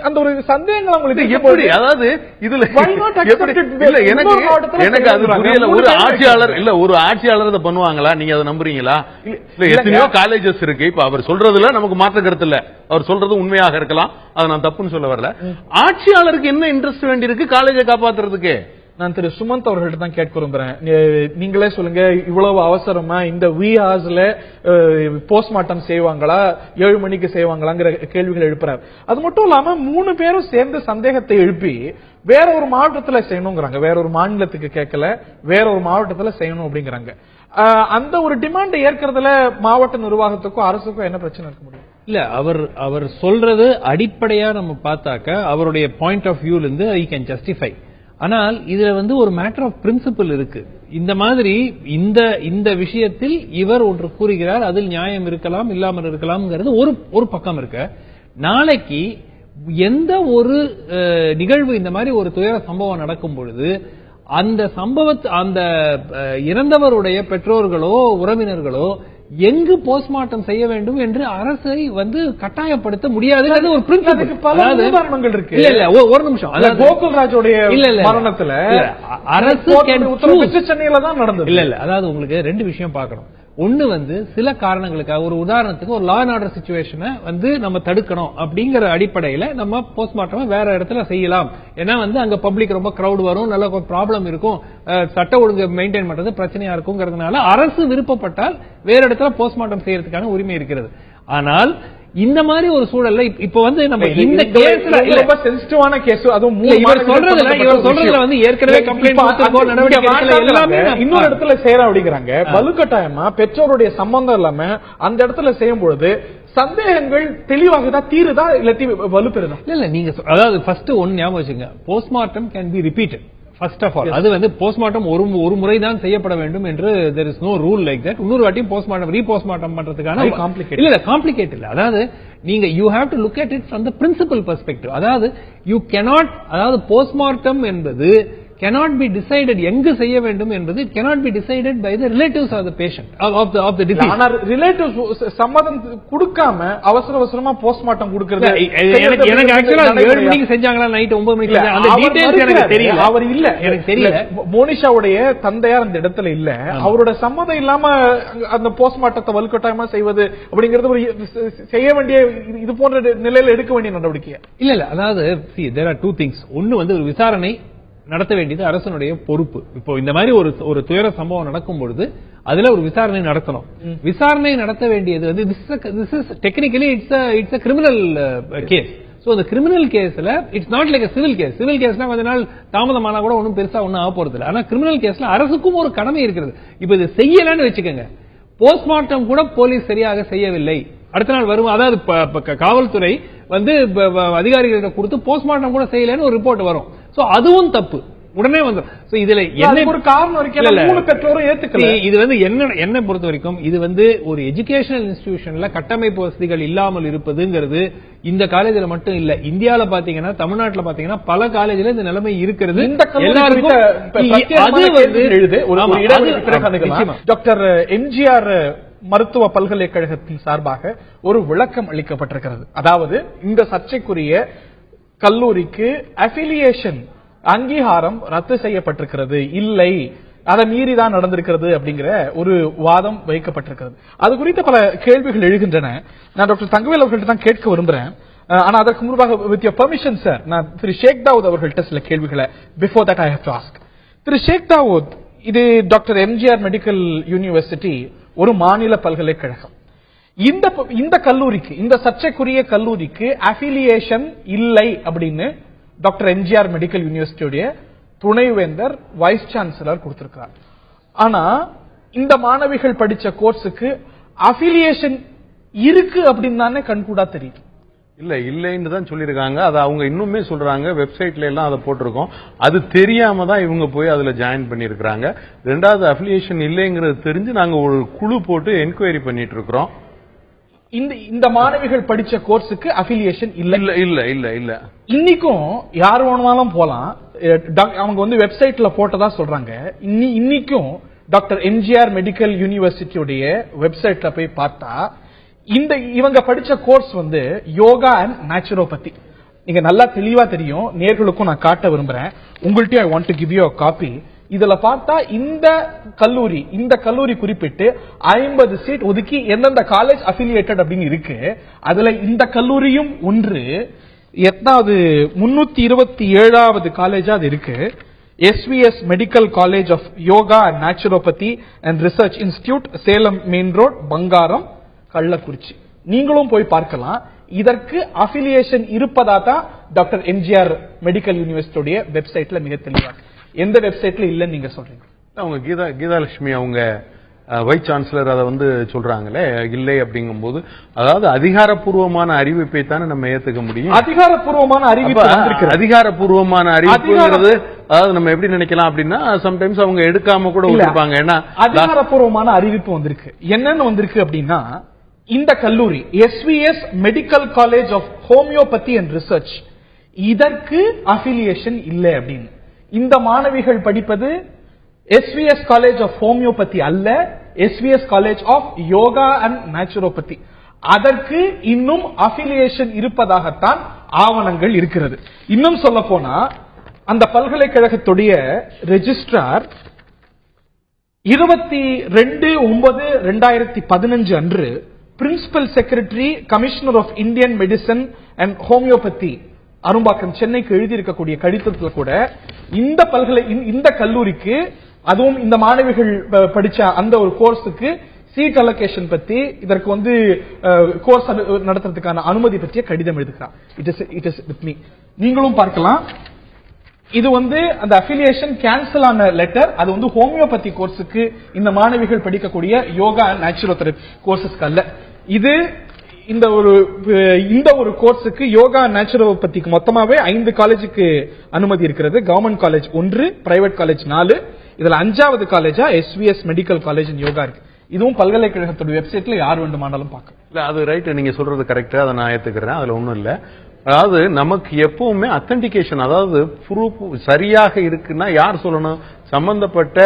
அந்த ஒரு சந்தேகங்கள் உங்களுக்கு எப்படி? அதாவது இதுல எனக்கு அது புரியல. ஒரு ஆட்சியாளர் இல்ல, ஒரு ஆட்சியாளர் இதை பண்ணுவாங்களா? நீங்க அதை நம்புறீங்களா? எத்தனையோ காலேஜஸ் இருக்கு. இப்ப அவர் சொல்றதுல நமக்கு மாற்ற கருத்து இல்ல, அவர் சொல்றது உண்மையாக இருக்கலாம், அதை நான் தப்புன்னு சொல்ல வரல. ஆட்சியாளருக்கு என்ன இன்ட்ரெஸ்ட் வேண்டி இருக்கு காலேஜை காப்பாத்துறதுக்கு? நான் திரு சுமந்த் அவர்கள்ட்ட தான் கேட்க விரும்புறேன். நீங்களே சொல்லுங்க, இவ்வளவு அவசரமா இந்த விஹார்ஸ்ல போஸ்ட்மார்ட்டம் செய்வாங்களா, 7 மணிக்கு செய்வாங்களாங்கிற கேள்விகள் எழுப்புறாரு. அது மட்டும் இல்லாம 3 பேரும் சேர்ந்து சந்தேகத்தை எழுப்பி வேற ஒரு மாவட்டத்துல செய்யணுங்கிறாங்க, வேற ஒரு மாநிலத்துக்கு கேட்கல, வேற ஒரு மாவட்டத்துல செய்யணும் அப்படிங்கிறாங்க. அந்த ஒரு டிமாண்ட் ஏற்கிறதுல மாவட்ட நிர்வாகத்துக்கும் அரசுக்கும் என்ன பிரச்சனை இருக்க முடியும்? இல்ல, அவர் சொல்றது அடிப்படையா நம்ம பார்த்தாக்க அவருடைய பாயிண்ட் ஆஃப் வியூல இருந்து ஐ கேன் ஜஸ்டிஃபை. ஆனால் இதுல வந்து ஒரு மேட்டர் ஆஃப் பிரின்சிபல் இருக்கு. இந்த மாதிரி இந்த விஷயத்தில் இவர் ஒன்று கூறுகிறார், அதில் நியாயம் இருக்கலாம் இல்லாமல் இருக்கலாம்ங்கிறது ஒரு பக்கம் இருக்க. நாளைக்கு எந்த ஒரு நிகழ்வு இந்த மாதிரி ஒரு துயர சம்பவம் நடக்கும் பொழுது அந்த இறந்தவருடைய பெற்றோர்களோ உறவினர்களோ எங்கு போஸ்ட்மார்ட்டம் செய்ய வேண்டும் என்று அரசை வந்து கட்டாயப்படுத்த முடியாது. ஒரு பிரின்சிபல் இருக்கு. இல்ல ஒரு நிமிஷம், கோகுல்ராஜோடைய மரணத்துல அரசு சென்னையில தான் நடந்தது. இல்ல அதாவது உங்களுக்கு 2 விஷயம் பார்க்கணும். ஒண்ணு வந்து சில காரணங்களுக்காக, ஒரு உதாரணத்துக்கு ஒரு லா அண்ட் ஆர்டர் சிச்சுவேஷனை வந்து நம்ம தடுக்கணும் அப்படிங்கிற அடிப்படையில நம்ம போஸ்ட்மார்ட்டம் வேற இடத்துல செய்யலாம். ஏன்னா வந்து அங்க பப்ளிக் ரொம்ப கிரௌட் வரும், நல்ல ப்ராப்ளம் இருக்கும், சட்ட ஒழுங்கு மெயின்டைன் பண்றது பிரச்சனையா இருக்குங்கிறதுனால அரசு விருப்பப்பட்டால் வேற இடத்துல போஸ்ட்மார்ட்டம் செய்யறதுக்கான உரிமை இருக்கிறது. ஆனால் இந்த மாதிரி ஒரு சூழல்ல இப்ப வந்து நம்ம இந்த கேஸ்ல ரொம்ப சென்சிட்டிவான கேஸ், அதுவும் இவர் சொல்றதுல வந்து ஏற்கனவே கம்ப்ளைண்ட் கொடுத்திருக்கோம், நடவடிக்கை எல்லாமே இன்னொரு இடத்துல செய்யறோம் அப்படிங்கிறாங்க. வலுக்கட்டாயமா பெற்றோருடைய சம்பந்தம் இல்லாம அந்த இடத்துல செய்யும் பொழுது சந்தேகங்கள் தெளிவாக தீருதா இல்லாட்டி வலுப்பெறுதா? இல்ல நீங்க அதாவது ஃபர்ஸ்ட் ஒன்னு ஞாபகம் வச்சுங்க, postmortem can be repeated. First of all அது வந்து போஸ்ட்மார்ட்டம் ஒரு முறை தான் செய்யப்பட வேண்டும் என்று there is no rule like that. இன்னொரு வாட்டி போஸ்ட்மார்ட்டம் ரீபோஸ்ட்மார்ட்டம் பண்றதுக்கான இல்ல காம்ப்ளிகேட் இல்ல. அதாவது நீங்க you have to look at it from the principal perspective. அதாவது you cannot, அதாவது போஸ்ட்மார்ட்டம் என்பது cannot be decided எங்கு செய்ய வேண்டும் என்பது cannot be decided by the relatives of the patient of the deceased. ஆனா ரிலேட்டிவ்ஸ் சம்மதம் கொடுக்காம அவசரமா போஸ்ட்மார்ட்டம் கொடுக்கிறது எனக்கு ஆக்சுவலா 7 மணிக்கு செஞ்சாங்களா நைட் 9 மணிக்கு செஞ்சாங்க அந்த டீடைல்ஸ் எனக்கு தெரியல. அவர் இல்ல, எனக்கு தெரியல. மோனிஷாவுடைய தந்தையார் அந்த இடத்துல இல்ல, அவரோட சம்மதம் இல்லாம அந்த போஸ்ட்மார்ட்டத்தை வலுக்கட்டாயமா செய்வது அப்படிங்கிறது ஒரு செய்ய வேண்டிய இது போன்ற நிலையில எடுக்க வேண்டிய நடவடிக்கை இல்ல. அதாவது see there are two things. ஒன்னு வந்து ஒரு விசாரணை நடத்த வேண்டியது அரசனுடைய பொறுப்பு. இப்போ இந்த மாதிரி ஒரு துயர சம்பவம் நடக்கும் பொழுது அதுல ஒரு விசாரணை நடத்தணும். விசாரணை நடத்த வேண்டியது வந்து this is technically it's a criminal case. So the criminal caseல it's not like a civil case. Civil caseனா கொஞ்ச நாள் தாமதமானா கூட ஒன்றும் பெருசா ஒன்றும் ஆக போறது இல்லை. ஆனா கிரிமினல் கேஸ்ல அரசுக்கும் ஒரு கடமை இருக்கிறது. இப்ப இது செய்யலன்னு வச்சுக்கோங்க, போஸ்ட்மார்ட்டம் கூட போலீஸ் சரியாக செய்யவில்லை, அடுத்த நாள் வரும், அதாவது காவல்துறை வந்து அதிகாரிகளிட்ட கொடுத்து போஸ்ட்மார்ட்டம் கூட செய்யலன்னு ஒரு ரிப்போர்ட் வரும். சோ அதுவும் தப்பு, உடனே வந்து இதுல என்ன ஒரு காரணம் இருக்கு. இது வந்து என்ன பொறுத்த வரைக்கும் இது வந்து ஒரு எஜுகேஷனல் இன்ஸ்டிடியூஷன்ல கட்டமைப்பு வசதிகள் இல்லாமல் இருப்பதுங்கிறது இந்த காலேஜ்ல மட்டும் இல்ல, இந்தியால பாத்தீங்கன்னா தமிழ்நாட்டுல பாத்தீங்கன்னா பல காலேஜ்ல இந்த நிலைமை இருக்கிறது. டாக்டர் எம்ஜிஆர் மருத்துவ பல்கலைக்கழகத்தின் சார்பாக ஒரு விளக்கம் அளிக்கப்பட்டிருக்கிறது. அதாவது இந்த சர்ச்சைக்குரிய கல்லூரிக்கு அஃபிலியேஷன் அங்கீகாரம் ரத்து செய்யப்பட்டிருக்கிறது, இல்லை அதை மீறிதான் நடந்திருக்கிறது அப்படிங்கிற ஒரு வாதம் வைக்கப்பட்டிருக்கிறது. அது குறித்த பல கேள்விகள் எழுகின்றன. நான் டாக்டர் தங்கவேல் அவர்கள்ட்ட தான் கேட்க விரும்புறேன். ஆனா அதற்கு முன்பாக வித் யுவர் பெர்மிஷன் சார், நான் திரு ஷேக் தாவூத் அவர்கள்ட்ட சில கேள்விகளை before that I have to ask. திரு ஷேக் தாவூத், இது டாக்டர் எம்ஜிஆர் மெடிக்கல் யூனிவர்சிட்டி ஒரு மாநில பல்கலைக்கழகம். இந்த கல்லூரிக்கு, இந்த சர்ச்சைக்குரிய கல்லூரிக்கு அஃபிலியேஷன் இல்லை அப்படின்னு டாக்டர் எம்ஜிஆர் மெடிக்கல் யூனிவர்சிட்டியுடைய துணைவேந்தர் வைஸ் சான்சலர் கொடுத்திருக்கிறார். ஆனா இந்த மாணவிகள் படிச்ச கோர்ஸுக்கு அஃபிலியேஷன் இருக்கு அப்படின்னு தானே கண்கூடா தெரியும். இல்லைன்னு தான் சொல்லியிருக்காங்க. அது அவங்க இன்னுமே சொல்றாங்க, வெப்சைட்ல எல்லாம் அதை போட்டிருக்கோம். அது தெரியாம தான் இவங்க போய் அதுல ஜாயின் பண்ணிருக்காங்க. ரெண்டாவது அஃபிலியேஷன் இல்லைங்கிறது தெரிஞ்சு நாங்க ஒரு குழு போட்டு என்கொயரி பண்ணிட்டு இருக்கிறோம். இந்த மாணவிகள் படிச்ச கோர்ஸுக்கு அஃபிலியேஷன் இல்ல. இன்னைக்கும் யார் வேணுமாலும் போலாம். அவங்க வந்து வெப்சைட்ல போட்டதா சொல்றாங்க. இன்னைக்கும் டாக்டர் எம்ஜிஆர் மெடிக்கல் யூனிவர்சிட்டியுடைய வெப்சைட்ல போய் பார்த்தா இவங்க படிச்ச கோர்ஸ் வந்து யோகா அண்ட் நேச்சுரோபதி. நீங்க நல்லா தெளிவா தெரியும், நேர்களுக்கும் நான் காட்ட விரும்புறேன். உங்கள்கிட்ட I want to give you a copy. இதுல பார்த்தா இந்த கல்லூரி குறிப்பிட்டு 50 சீட் ஒதுக்கி எந்தெந்த காலேஜ் அஃபிலியேட்டட் அப்படின்னு இருக்கு. அதுல இந்த கல்லூரியும் ஒன்று. எத்தனாவது 327வது காலேஜா அது இருக்கு. SVS medical college of yoga and naturopathy and research institute, Salem main road, Bangaram, Kallakurichi. நீங்களும் போய் பார்க்கலாம். இதற்கு அஃபிலியேஷன் இருப்பதா தான் டாக்டர் எம்ஜிஆர் மெடிக்கல் யூனிவர்சிட்டியுடைய வெப்சைட்ல மிக தெளிவா, எந்த வெப்சைட்ல இல்லன்னு நீங்க சொல்றீங்க? அவங்க கீதாலட்சுமி அவங்க வைஸ் சான்சலர் அதை வந்து சொல்றாங்களே இல்லை அப்படிங்கும் போது, அதாவது அதிகாரப்பூர்வமான அறிவிப்பை தானே நம்ம ஏத்துக்க முடியும். அதிகாரப்பூர்வமான அறிவிப்பு, அதாவது நம்ம எப்படி நினைக்கலாம் அப்படின்னா, சம்டைம்ஸ் அவங்க எடுக்காம கூட விட்டுருப்பாங்க. ஏன்னா அதிகாரப்பூர்வமான அறிவிப்பு வந்திருக்கு. என்னன்னு வந்திருக்கு அப்படின்னா, இந்த கல்லூரி SVS medical college of homoeopathy and research, இதற்கு அஃபிலியேஷன் இல்லை அப்படின்னு. இந்த மாணவிகள் படிப்பது SVS காலேஜ் ஆஃப் ஹோமியோபதி அல்ல, SVS college of yoga and naturopathy. அதற்கு இன்னும் அஃபிலியேஷன் இருப்பதாகத்தான் ஆவணங்கள் இருக்கிறது. இன்னும் சொல்ல போனா அந்த பல்கலைக்கழகத்துடைய ரெஜிஸ்ட்ரார் 22/9/2015 அன்று principal secretary commissioner of Indian medicine and homoeopathy Arumbakkam சென்னைக்கு எழுதியிருக்கக்கூடிய கடிதத்தில் கூட இந்த கல்லூரிக்கு, அதுவும் இந்த மாணவிகள் படிச்ச அந்த ஒரு கோர்ஸுக்கு சீட் அலோகேஷன் பத்தி, இதற்கு வந்து கோர்ஸ் நடத்துறதுக்கான அனுமதி பற்றிய கடிதம் எழுதுகிறார். It is with me. நீங்களும் பார்க்கலாம். இது வந்து அந்த அஃபிலியேஷன் கேன்சல் ஆன லெட்டர். அது வந்து ஹோமியோபதி கோர்ஸுக்கு இந்த மாணவிகள் படிக்கக்கூடிய யோகா அண்ட் நேச்சுரோதெரபி கோர்சஸ்க்கு அல்ல. இது இந்த ஒரு கோர்ஸுக்கு யோகா நேச்சுரோபதிக்கு மொத்தமாவே 5 காலேஜுக்கு அனுமதி இருக்கிறது. Government college 1, private college 4. இதுல 5வது காலேஜா SVS மெடிக்கல் காலேஜ் இன் யோகா இருக்கு. இதுவும் பல்கலைக்கழகத்தோட வெப்சைட்ல யார் வேண்டுமானாலும் பார்க்கலாம். இல்ல அது ரைட், நீங்க சொல்றது கரெக்டா, அதை நான் ஏத்துக்கிறேன். அதுல ஒண்ணும் இல்ல. அதாவது நமக்கு எப்பவுமே அத்தன்டிகேஷன், அதாவது ப்ரூஃப் சரியாக இருக்குன்னா யார் சொல்லணும்? சம்பந்தப்பட்ட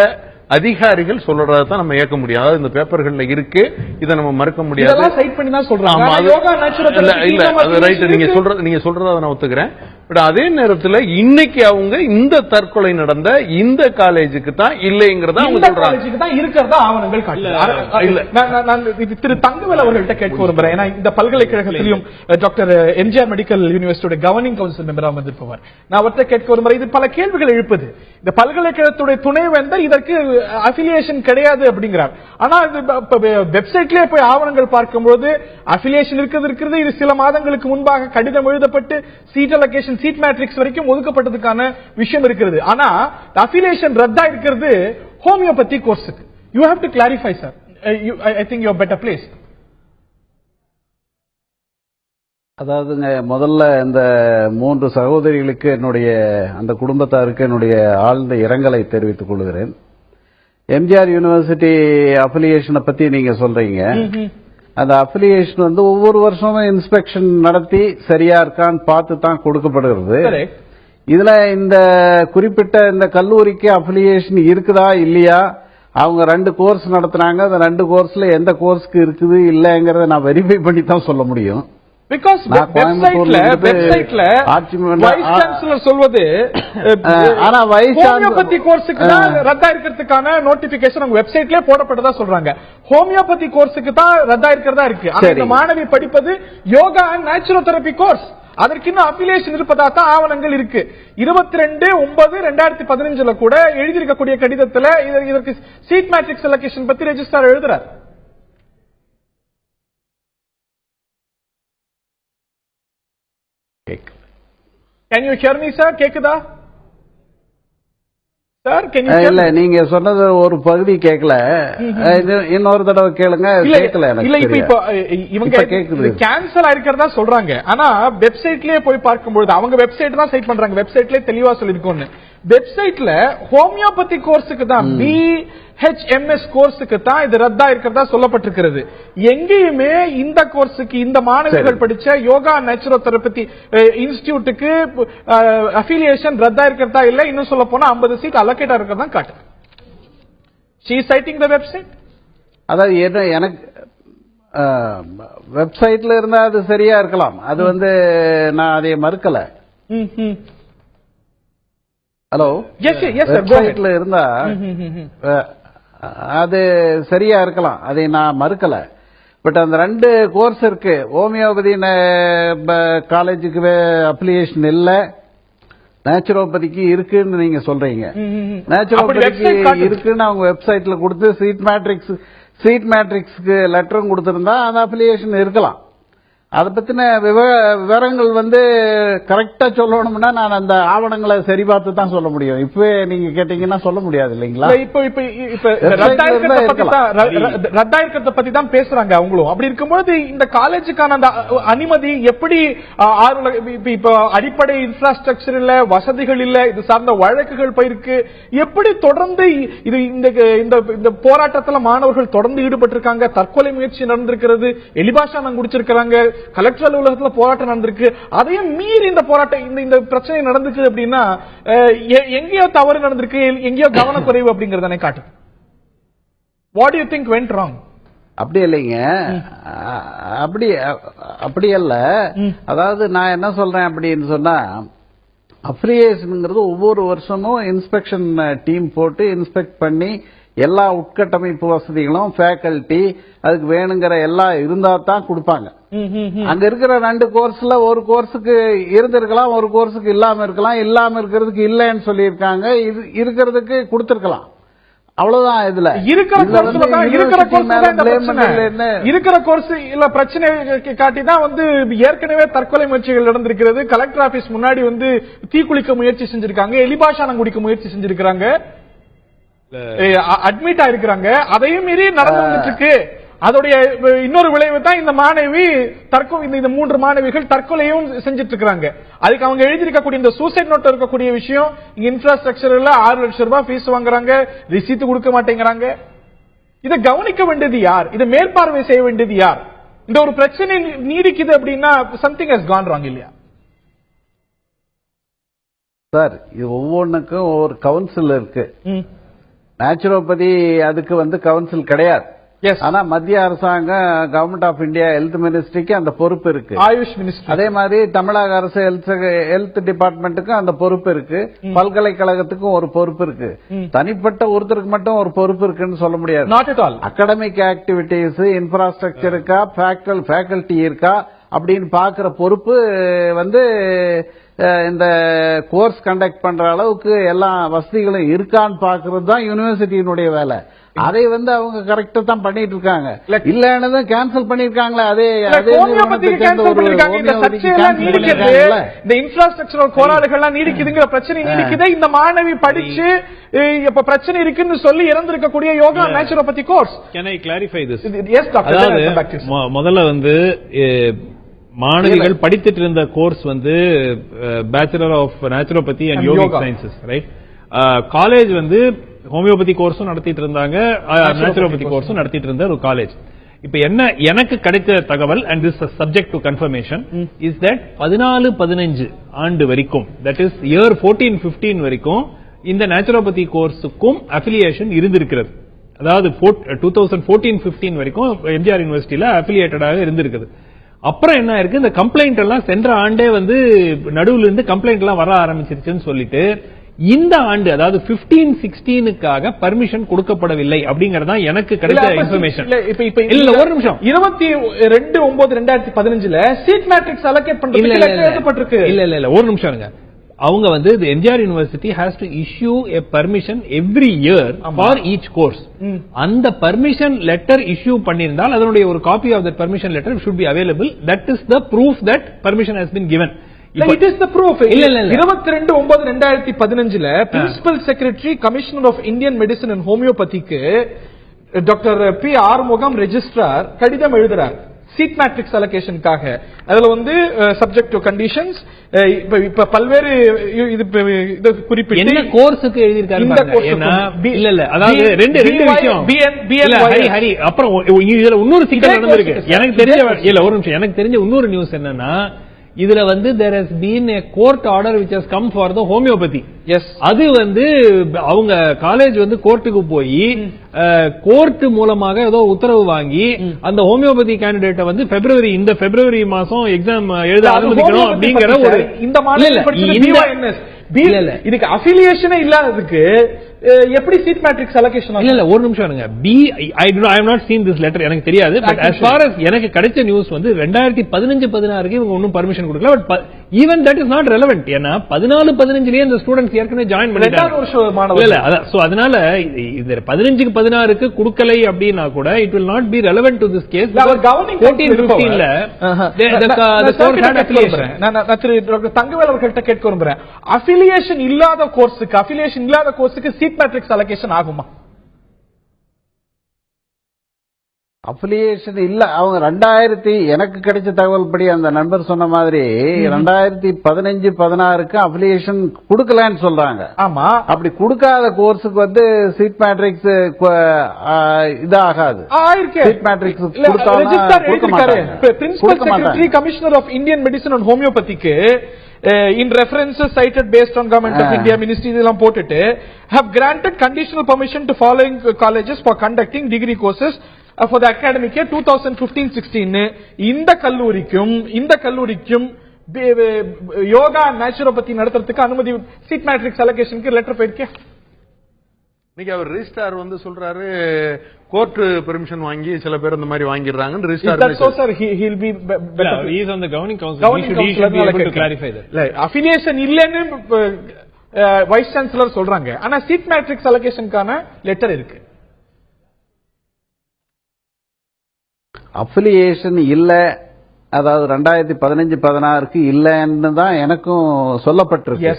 அதிகாரிகள் சொல்றதான் நம்ம ஏற்க முடியும். அதாவது இந்த பேப்பர்கள்ல இருக்கு, இதை நம்ம மறுக்க முடியாது. இதெல்லாம் சைட் பண்ணி தான் சொல்றாங்க. அது ரைட், நீங்க சொல்றத நான் ஒத்துக்கிறேன். பட் அதே நேரத்தில் இன்னைக்கு அவங்க இந்த தற்கொலை நடந்த இந்த காலேஜுக்கு தான் இல்லைங்கிறத அவங்க சொல்றாங்க. இருக்கிறதா ஆவணங்கள் காட்டுது. திரு தங்கவேல் அவர்கள்ட்ட கேட்க விரும்புறேன். ஏன்னா இந்த பல்கலைக்கழகத்திலும் டாக்டர் எம்ஜிஆர் மெடிக்கல் யூனிவர்சிட்டியோட கவர்னிங் கவுன்சில் மெம்பரா வந்திருப்பவர். நான் அவர்கிட்ட கேட்க விரும்புறேன். இது பல கேள்விகள் எழுப்புது. இந்த பல்கலைக்கழகத்துடைய துணைவேந்தர் இதற்கு அஃபிலியேஷன் கிடையாது அப்படிங்கிறார். ஆனா வெப்சைட்லயே போய் ஆவணங்கள் பார்க்கும்போது அஃபிலியேஷன் இருக்கிறது. இது சில மாதங்களுக்கு முன்பாக கடிதம் எழுதப்பட்டு சீட் அலோகேஷன், சீட் மேட்ரிக்ஸ் வரைக்கும் ஒதுக்கப்பட்டதுக்கான விஷயம் இருக்கிறது. ஆனா அஃபிலியேஷன் ரத்தா இருக்கிறது ஹோமியோபதி கோர்ஸுக்கு. You have to clarify sir. I think you are better place. அதாவதுங்க, முதல்ல இந்த 3 சகோதரிகளுக்கு என்னுடைய அந்த குடும்பத்தாருக்கு என்னுடைய ஆழ்ந்த இரங்கலை தெரிவித்துக் கொள்கிறேன். எம்ஜிஆர் யூனிவர்சிட்டி அஃபிலியேஷனை பத்தி நீங்க சொல்றீங்க. அந்த அஃபிலியேஷன் வந்து ஒவ்வொரு வருஷமும் இன்ஸ்பெக்ஷன் நடத்தி சரியா இருக்கான்னு பார்த்து தான் கொடுக்கப்படுகிறது. இதுல இந்த குறிப்பிட்ட இந்த கல்லூரிக்கு அஃபிலியேஷன் இருக்குதா இல்லையா, அவங்க 2 கோர்ஸ் நடத்துறாங்க, அந்த 2 கோர்ஸ்ல எந்த கோர்ஸ்க்கு இருக்குது இல்லங்கிறத நான் வெரிஃபை பண்ணி தான் சொல்ல முடியும். Because வெப்சைட்ல வைஸ் சான்சலர் சொல்வது ஆனா வைஸ் ஹோமியோபதி கோர்ஸுக்கு தான் ரத்தா இருக்கிறதுக்கான நோட்டிபிகேஷன் அவங்க வெப்சைட்லயே போடப்பட்டதா சொல்றாங்க. ஹோமியோபதி கோர்ஸுக்கு தான் ரத்தா இருக்கிறதா இருக்கு. ஆனா இந்த மாணவி படிப்பது யோகா அண்ட் நேச்சுரோதெரபி கோர்ஸ். அதற்கு இன்னும் அஃபிலியேஷன் இருப்பதா தான் ஆவணங்கள் இருக்கு. 22/9/2015 கூட எழுதியிருக்கக்கூடிய கடிதத்துல இதற்கு சீட் மேட்ரிக்ஸ் அலோகேஷன் பத்தி ரெஜிஸ்ட்ரார் எழுதுறார். Can you hear me, sir? கேக்குதா சார்? இல்ல, நீங்க சொன்னது ஒரு பகுதி கேட்கல, இன்னொரு தடவை கேளுங்க. கேட்கல. இல்ல, இப்ப இவங்க கேன்சல் ஆயிருக்கிறதா சொல்றாங்க. ஆனா வெப்சைட்லயே போய் பார்க்கும்போது அவங்க வெப்சைட் தான் சைட் பண்றாங்க. வெப்சைட்லயே தெளிவா சொல்லிருக்கோம். வெப்சைட்ல ஹோமியோபதி கோர்ஸுக்கு தான், BHMS கோர்ஸுக்கு தான் இது ரத்தா இருக்கிறதா சொல்லப்பட்டிருக்கிறது. எங்கேயுமே இந்த கோர்ஸுக்கு இந்த மாணவர்கள் படிச்ச யோகா நேச்சுரோதெரபி இன்ஸ்டிடியூட்டுக்கு அஃபிலியேஷன் ரத்தா இருக்கிறதா இல்ல, இன்னும் சொல்ல போனா 50 சீட் அலோகேட் இருக்கிறதா காட்டு. She is citing the website. அதாவது எனக்கு வெப்சைட்ல இருந்தா அது சரியா இருக்கலாம். அது வந்து நான் அதை மறுக்கல. ஹலோ, வெப்சைட்ல இருந்தா அது சரியா இருக்கலாம், அதை நான் மறுக்கல. பட் அந்த 2 கோர்ஸ் இருக்கு. ஹோமியோபதி காலேஜுக்கு அப்ளிகேஷன் இல்ல, நேச்சுரோபதிக்கு இருக்குன்னு நீங்க சொல்றீங்க. நேச்சுரோபதிக்கு இருக்குன்னு அவங்க வெப்சைட்ல கொடுத்து சீட் மேட்ரிக்ஸ்க்கு லெட்டரும் கொடுத்திருந்தா அந்த அப்ளிகேஷன் இருக்கலாம். அதை பத்தின விவரங்கள் வந்து கரெக்டா சொல்லணும்னா நான் அந்த ஆவணங்களை சரி பார்த்து தான் சொல்ல முடியும். இப்பவே நீங்க கேட்டீங்கன்னா சொல்ல முடியாது இல்லைங்களா? ரத்தாயிரத்தை பத்தி தான் பேசுறாங்க அவங்களும். அப்படி இருக்கும்போது இந்த காலேஜுக்கான அந்த அனுமதி எப்படி, இப்ப அடிப்படை இன்ஃப்ராஸ்ட்ரக்சர் இல்ல, வசதிகள் இல்ல, இது சார்ந்த வழக்குகள் போயிருக்கு. எப்படி தொடர்ந்து இது இந்த போராட்டத்தில் மாணவர்கள் தொடர்ந்து ஈடுபட்டிருக்காங்க. தற்கொலை முயற்சி நடந்திருக்கிறது, எலிபாஷா குடிச்சிருக்கிறாங்க, கலெக்டர் அலுவலகத்தில் போராட்டம் நடந்திருக்கு. அதையும் மீறி இந்த போராட்டம் இந்த பிரச்சனை நடந்துச்சு அப்படின்னா எங்கேயோ தவறு நடந்திருக்கு, எங்கேயோ கவனக்குறைவு அப்படிங்கறத காட்டு. What do you think went wrong? அப்படி இல்லைங்க, அப்படி அல்ல. அதாவது நான் என்ன சொல்றேன் அப்படின்னு சொன்னா, அப்ளிகேஷன்ங்கிறது ஒவ்வொரு வருஷமும் இன்ஸ்பெக்ஷன் டீம் போட்டு இன்ஸ்பெக்ட் பண்ணி எல்லா உட்கட்டமைப்பு வசதிகளும் ஃபேக்கல்டி அதுக்கு வேணுங்கிற எல்லாம் இருந்தா தான் கொடுப்பாங்க. அங்க இருக்கிற 2 கோர்ஸ்ல ஒரு கோர்ஸுக்கு இருந்திருக்கலாம், ஒரு கோர்ஸுக்கு இல்லாம இருக்கலாம். இல்லாம இருக்கிறதுக்கு இல்லைன்னு சொல்லியிருக்காங்க, இருக்கிறதுக்கு கொடுத்திருக்கலாம். அவ்வளவுதான். இதுல இருக்கிற கோர்ஸ் இல்ல பிரச்சனை காட்டி தான் வந்து ஏற்கனவே தற்கொலை முயற்சிகள் நடந்திருக்கிறது. கலெக்டர் ஆபீஸ் முன்னாடி வந்து தீக்குளிக்க முயற்சி செஞ்சிருக்காங்க, எலிபாஷானம் குடிக்க முயற்சி செஞ்சிருக்காங்க, அட்மிட் ஆயிருக்கிறாங்க. அதையும் மீறி நடந்து வந்துட்டு இருக்கு. அதோடைய இன்னொரு விளைவு தான் இந்த மாணவி இந்த 3 மாணவிகள் தற்கொலையும் செஞ்சிட்டு இருக்காங்க. அதுக்கு அவங்க எழுதியிருக்கக்கூடிய இந்த சூசைட் நோட் இருக்கக்கூடிய விஷயம், இங்க இன்ஃப்ராஸ்ட்ரக்சர்ல 6 லட்சம் ரூபாய் ஃபீஸ் வாங்குறாங்க, ரிசீட் கொடுக்க மாட்டேங்கிறாங்க. இதை கவனிக்க வேண்டியது யார்? இதை மேற்பார்வை செய்ய வேண்டியது யார்? இந்த ஒரு பிரச்சனை நீடிக்குது அப்படின்னா சம்திங் ஹஸ் கான் ராங் இல்லையா சார்? இது ஒவ்வொன்றுக்கும் ஒரு கவுன்சில் இருக்கு. நேச்சுரோபதி அதுக்கு வந்து கவுன்சில் கிடையாது. ஆனா மத்திய அரசாங்கம் கவர்மெண்ட் ஆஃப் இந்தியா ஹெல்த் மினிஸ்ட்ரிக்கு அந்த பொறுப்பு இருக்கு, ஆயுஷ் மினிஸ்ட்ரி. அதே மாதிரி தமிழக அரசு ஹெல்த் டிபார்ட்மெண்ட்டுக்கும் அந்த பொறுப்பு இருக்கு, பல்கலைக்கழகத்துக்கும் ஒரு பொறுப்பு இருக்கு. தனிப்பட்ட ஒருத்தருக்கு மட்டும் ஒரு பொறுப்பு இருக்குன்னு சொல்ல முடியாது. Not at all. Academic activities, infrastructure இருக்கா, ஃபேக்கல்டி இருக்கா அப்படின்னு பாக்குற பொறுப்பு வந்து இந்த கோர்ஸ் கண்டக்ட் பண்ற அளவுக்கு எல்லா வசதிகளும் இருக்கான்னு பாக்குறது தான் யூனிவர்சிட்டியினுடைய வேலை. அதை வந்து அவங்க கரெக்டா தான் பண்ணிட்டு இருக்காங்க. இல்லன்னு கேன்சல் பண்ணிருக்காங்களே. இந்த இன்ஃப்ராஸ்ட்ரக்சரல் கோளாறுகள்லாம் நீடிக்குதுங்கிற பிரச்சனை நீடிக்குது. இந்த மாணவி படிச்சு இப்ப பிரச்சனை இருக்குன்னு சொல்லி இறந்திருக்கக்கூடிய yoga naturopathy course. Can I clarify this? Yes doctor. அதாவது முதல்ல வந்து மாணவிகள் படித்துட்டு இருந்த கோர்ஸ் வந்து bachelor of naturopathy and yogic sciences, right? College வந்து ஹோமியோபதி கோர்ஸும் நடத்திட்டு இருந்தாங்க, நேச்சுரோபதி கோர்ஸும் நடத்திட்டு இருந்த ஒரு காலேஜ். இப்ப என்ன எனக்கு கிடைத்த தகவல், and this subject to confirmation, is that 14-15 ஆண்டு வரைக்கும், தட் இஸ் இயர் 14-15 வரைக்கும் இந்த நேச்சுரோபதி கோர்ஸுக்கும் அஃபிலியேஷன் இருந்திருக்கிறது. அதாவது 2014-15 வரைக்கும் எம்ஜிஆர் யூனிவர்சிட்டியில அஃபிலியேட்டடாக இருந்திருக்குது. அப்புறம் என்ன இருக்கு, இந்த கம்ப்ளைண்ட் எல்லாம் சென்ற ஆண்டே வந்து நடுவுல இருந்து கம்ப்ளைண்ட் எல்லாம் வர ஆரம்பிச்சிருச்சுன்னு சொல்லிட்டு இந்த ஆண்டு அதாவது 15-16க்காக பர்மிஷன் கொடுக்கப்படவில்லை அப்படிங்கறதா எனக்கு கிடைத்த இன்ஃபர்மேஷன். இல்ல ஒரு நிமிஷம், 22/9/2015 சீட் மேட்ரிக்ஸ் அலோகேட் பண்றதுக்கு இல்ல ஒரு நிமிஷம் இருங்க. அவங்க வந்து MGR university has to issue a permission every year for each course. அந்த பர்மிஷன் லெட்டர் இஷ்யூ பண்ணியிருந்தால் அதனுடைய ஒரு copy of that permission letter should be available. That is the proof that permission has been given. It is the proof. 22/9/2015 principal secretary commissioner of Indian medicine and ஹோமியோபதிக்கு doctor P Arumugam registrar கடிதம் எழுதுறார் seat matrix அலோகேஷனுக்காக. அதுல வந்து subject to conditions இப்ப பல்வேறு இது குறிப்பிட்டு என்ன கோர்ஸுக்கு எழுதியிருக்காரு. இல்ல அதாவது ரெண்டு விஷயம். ஹரி அப்புறம் இதுல இன்னொரு சிக்கல் நடந்திருக்கு. எனக்கு தெரிஞ்ச இல்ல ஒரு நிமிஷம், எனக்கு தெரிஞ்ச இன்னொரு நியூஸ் என்னன்னா, இதுல வந்து there has been a court order which has come for the homeopathy. Yes. அது வந்து அவங்க காலேஜ் வந்து கோர்ட்டுக்கு போய் கோர்ட் மூலமாக ஏதோ உத்தரவு வாங்கி அந்த ஹோமியோபதி கேண்டிடேட்டை வந்து இந்த பிப்ரவரி மாசம் எக்ஸாம் எழுத அனுமதிக்கணும் அப்படிங்கிற ஒரு இந்த இதுக்கு அஃபிலியேஷனே இல்லாததுக்கு எப்படி சீட் மேட்ரிக்ஸ் அலோகேஷன்? இல்ல ஒரு நிமிஷம் இருங்க. I have not seen this letter. எனக்கு தெரியாது. பட் as far as எனக்கு கிடைச்ச நியூஸ் வந்து 2015-16க்கு இவங்க ஒன்னும் பர்மிஷன் கொடுக்கல. But even that is not relevant. ஏன்னா 14-15லயே இந்த ஸ்டூடெண்ட்ஸ் ஏற்கனவே ஜாயின் பண்ணிட்டாங்க. இல்ல சோ அதனால இது 15-16க்கு கொடுக்கலை அப்படின்னா கூட it will not be relevant to this case. 14-15ல தங்கவேல் அவர்கள்ட்ட கேட்க விரும்புறேன், அஃபிலியேஷன் இல்லாத கோர்ஸுக்கு சீட் மேட்ரிக்ஸ் அலோகேஷன் ஆகுமா? அஃபிலியேஷன் இல்ல. அவங்க எனக்கு கிடைச்ச தகவல் படி அந்த நண்பர் சொன்ன மாதிரி 2015-16க்கு அஃபிலியேஷன் கொடுக்கலன்னு சொல்றாங்க. ஆமா, அப்படி கொடுக்காத கோர்ஸுக்கு வந்து சீட் மேட்ரிக்ஸ் இதாகாது. Seat matrix principal secretary commissioner of Indian medicine and ஹோமியோபதிக்கு in references cited based on government of India ministry இதெல்லாம் போட்டுட்டு have granted conditional permission to following colleges for conducting degree courses for the academic year 2015-16. இந்த கல்லூரிக்கும் yoga naturopathy நடத்துறதுக்கு அனுமதி seat matrix அலோகேஷனுக்கு letter போயிருக்கு. இன்னைக்கு அவர் registrar வந்து சொல்றாரு கோர்ட் பெர்மிஷன் வாங்கி சில பேர் இந்த மாதிரி வாங்கிடுறாங்க. அஃபிலியேஷன் இல்லன்னு வைஸ் சான்சலர் சொல்றாங்க. ஆனா சீட் மேட்ரிக்ஸ் அலோகேஷனுக்கான லெட்டர் இருக்கு. அஃபிலியேஷன் இல்ல, அதாவது 2015-16க்கு இல்லன்னு தான் எனக்கும் சொல்லப்பட்டிருக்கு.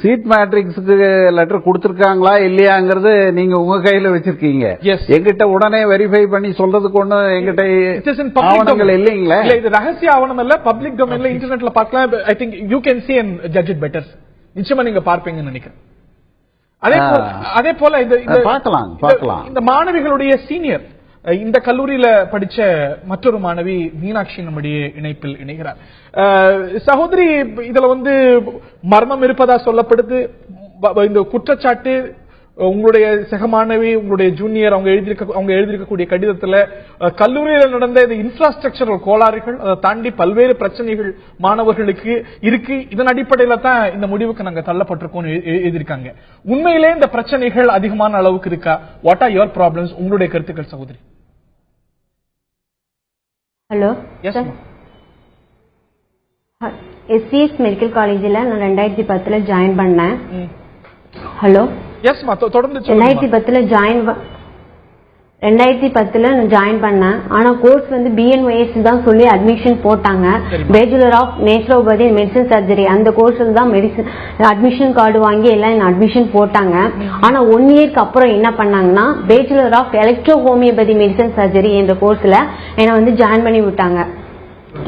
சீட் மேட்ரிக்ஸுக்கு லெட்டர் கொடுத்திருக்காங்களா இல்லையாங்கிறது நீங்க உங்க கையில வச்சிருக்கீங்க. எங்கிட்ட உடனே வெரிஃபை பண்ணி சொல்றதுக்கு ஒண்ணு எங்கிட்ட ஆவணங்கள் இல்லைங்களா? இது ரகசிய ஆவணம் இல்ல, பப்ளிக் டொமைன்ல இன்டர்நெட்ல பார்க்கலாம். ஐ think you can see and judge it better. நிச்சயமா நீங்க பார்ப்பீங்கன்னு நினைக்கிறேன். அதே போல இந்த மாணவிகளுடைய சீனியர் இந்த கல்லூரியில படிச்ச மற்றொரு மாணவி மீனாட்சி நம்முடைய இணைப்பில் இணைகிறார். சகோதரி, இதுல மர்மம் இருப்பதா சொல்லப்படுது. இந்த குற்றச்சாட்டு உங்களுடைய சக மாணவி, உங்களுடைய ஜூனியர் அவங்க எழுதியிருக்கக்கூடிய கடிதத்துல கல்லூரியில் நடந்த இந்த இன்ஃப்ராஸ்ட்ரக்சரல் கோளாறுகள், அதை தாண்டி பல்வேறு பிரச்சனைகள் மாணவர்களுக்கு இருக்கு. இதன் அடிப்படையில தான் இந்த முடிவுக்கு நாங்க தள்ளப்பட்டிருக்கோம் எழுதியிருக்காங்க. உண்மையிலே இந்த பிரச்சனைகள் அதிகமான அளவுக்கு இருக்கா? What are your problems? உங்களுடைய கருத்துக்கள் சகோதரி. ஹலோ, எஸ்சிஎஸ் மெடிக்கல் காலேஜில் நான் 2010 ஜாயின் பண்ணேன். ஹலோ, தொடர்ந்து 2010 நான் ஜாயின் பண்ணேன். ஆனா கோர்ஸ் பிஎன்ஒஎஸ் தான் சொல்லி அட்மிஷன் போட்டாங்க. Bachelor of naturopathy medicine surgery அந்த கோர்ஸ்ல தான் அட்மிஷன் கார்டு வாங்கி எல்லாம் அட்மிஷன் போட்டாங்க. ஆனா 1 இயர்க்கு அப்புறம் என்ன பண்ணாங்கன்னா bachelor of electro homoeopathy medicine surgery என்ற கோர்ஸ்ல என்ன ஜாயின் பண்ணி விட்டாங்க.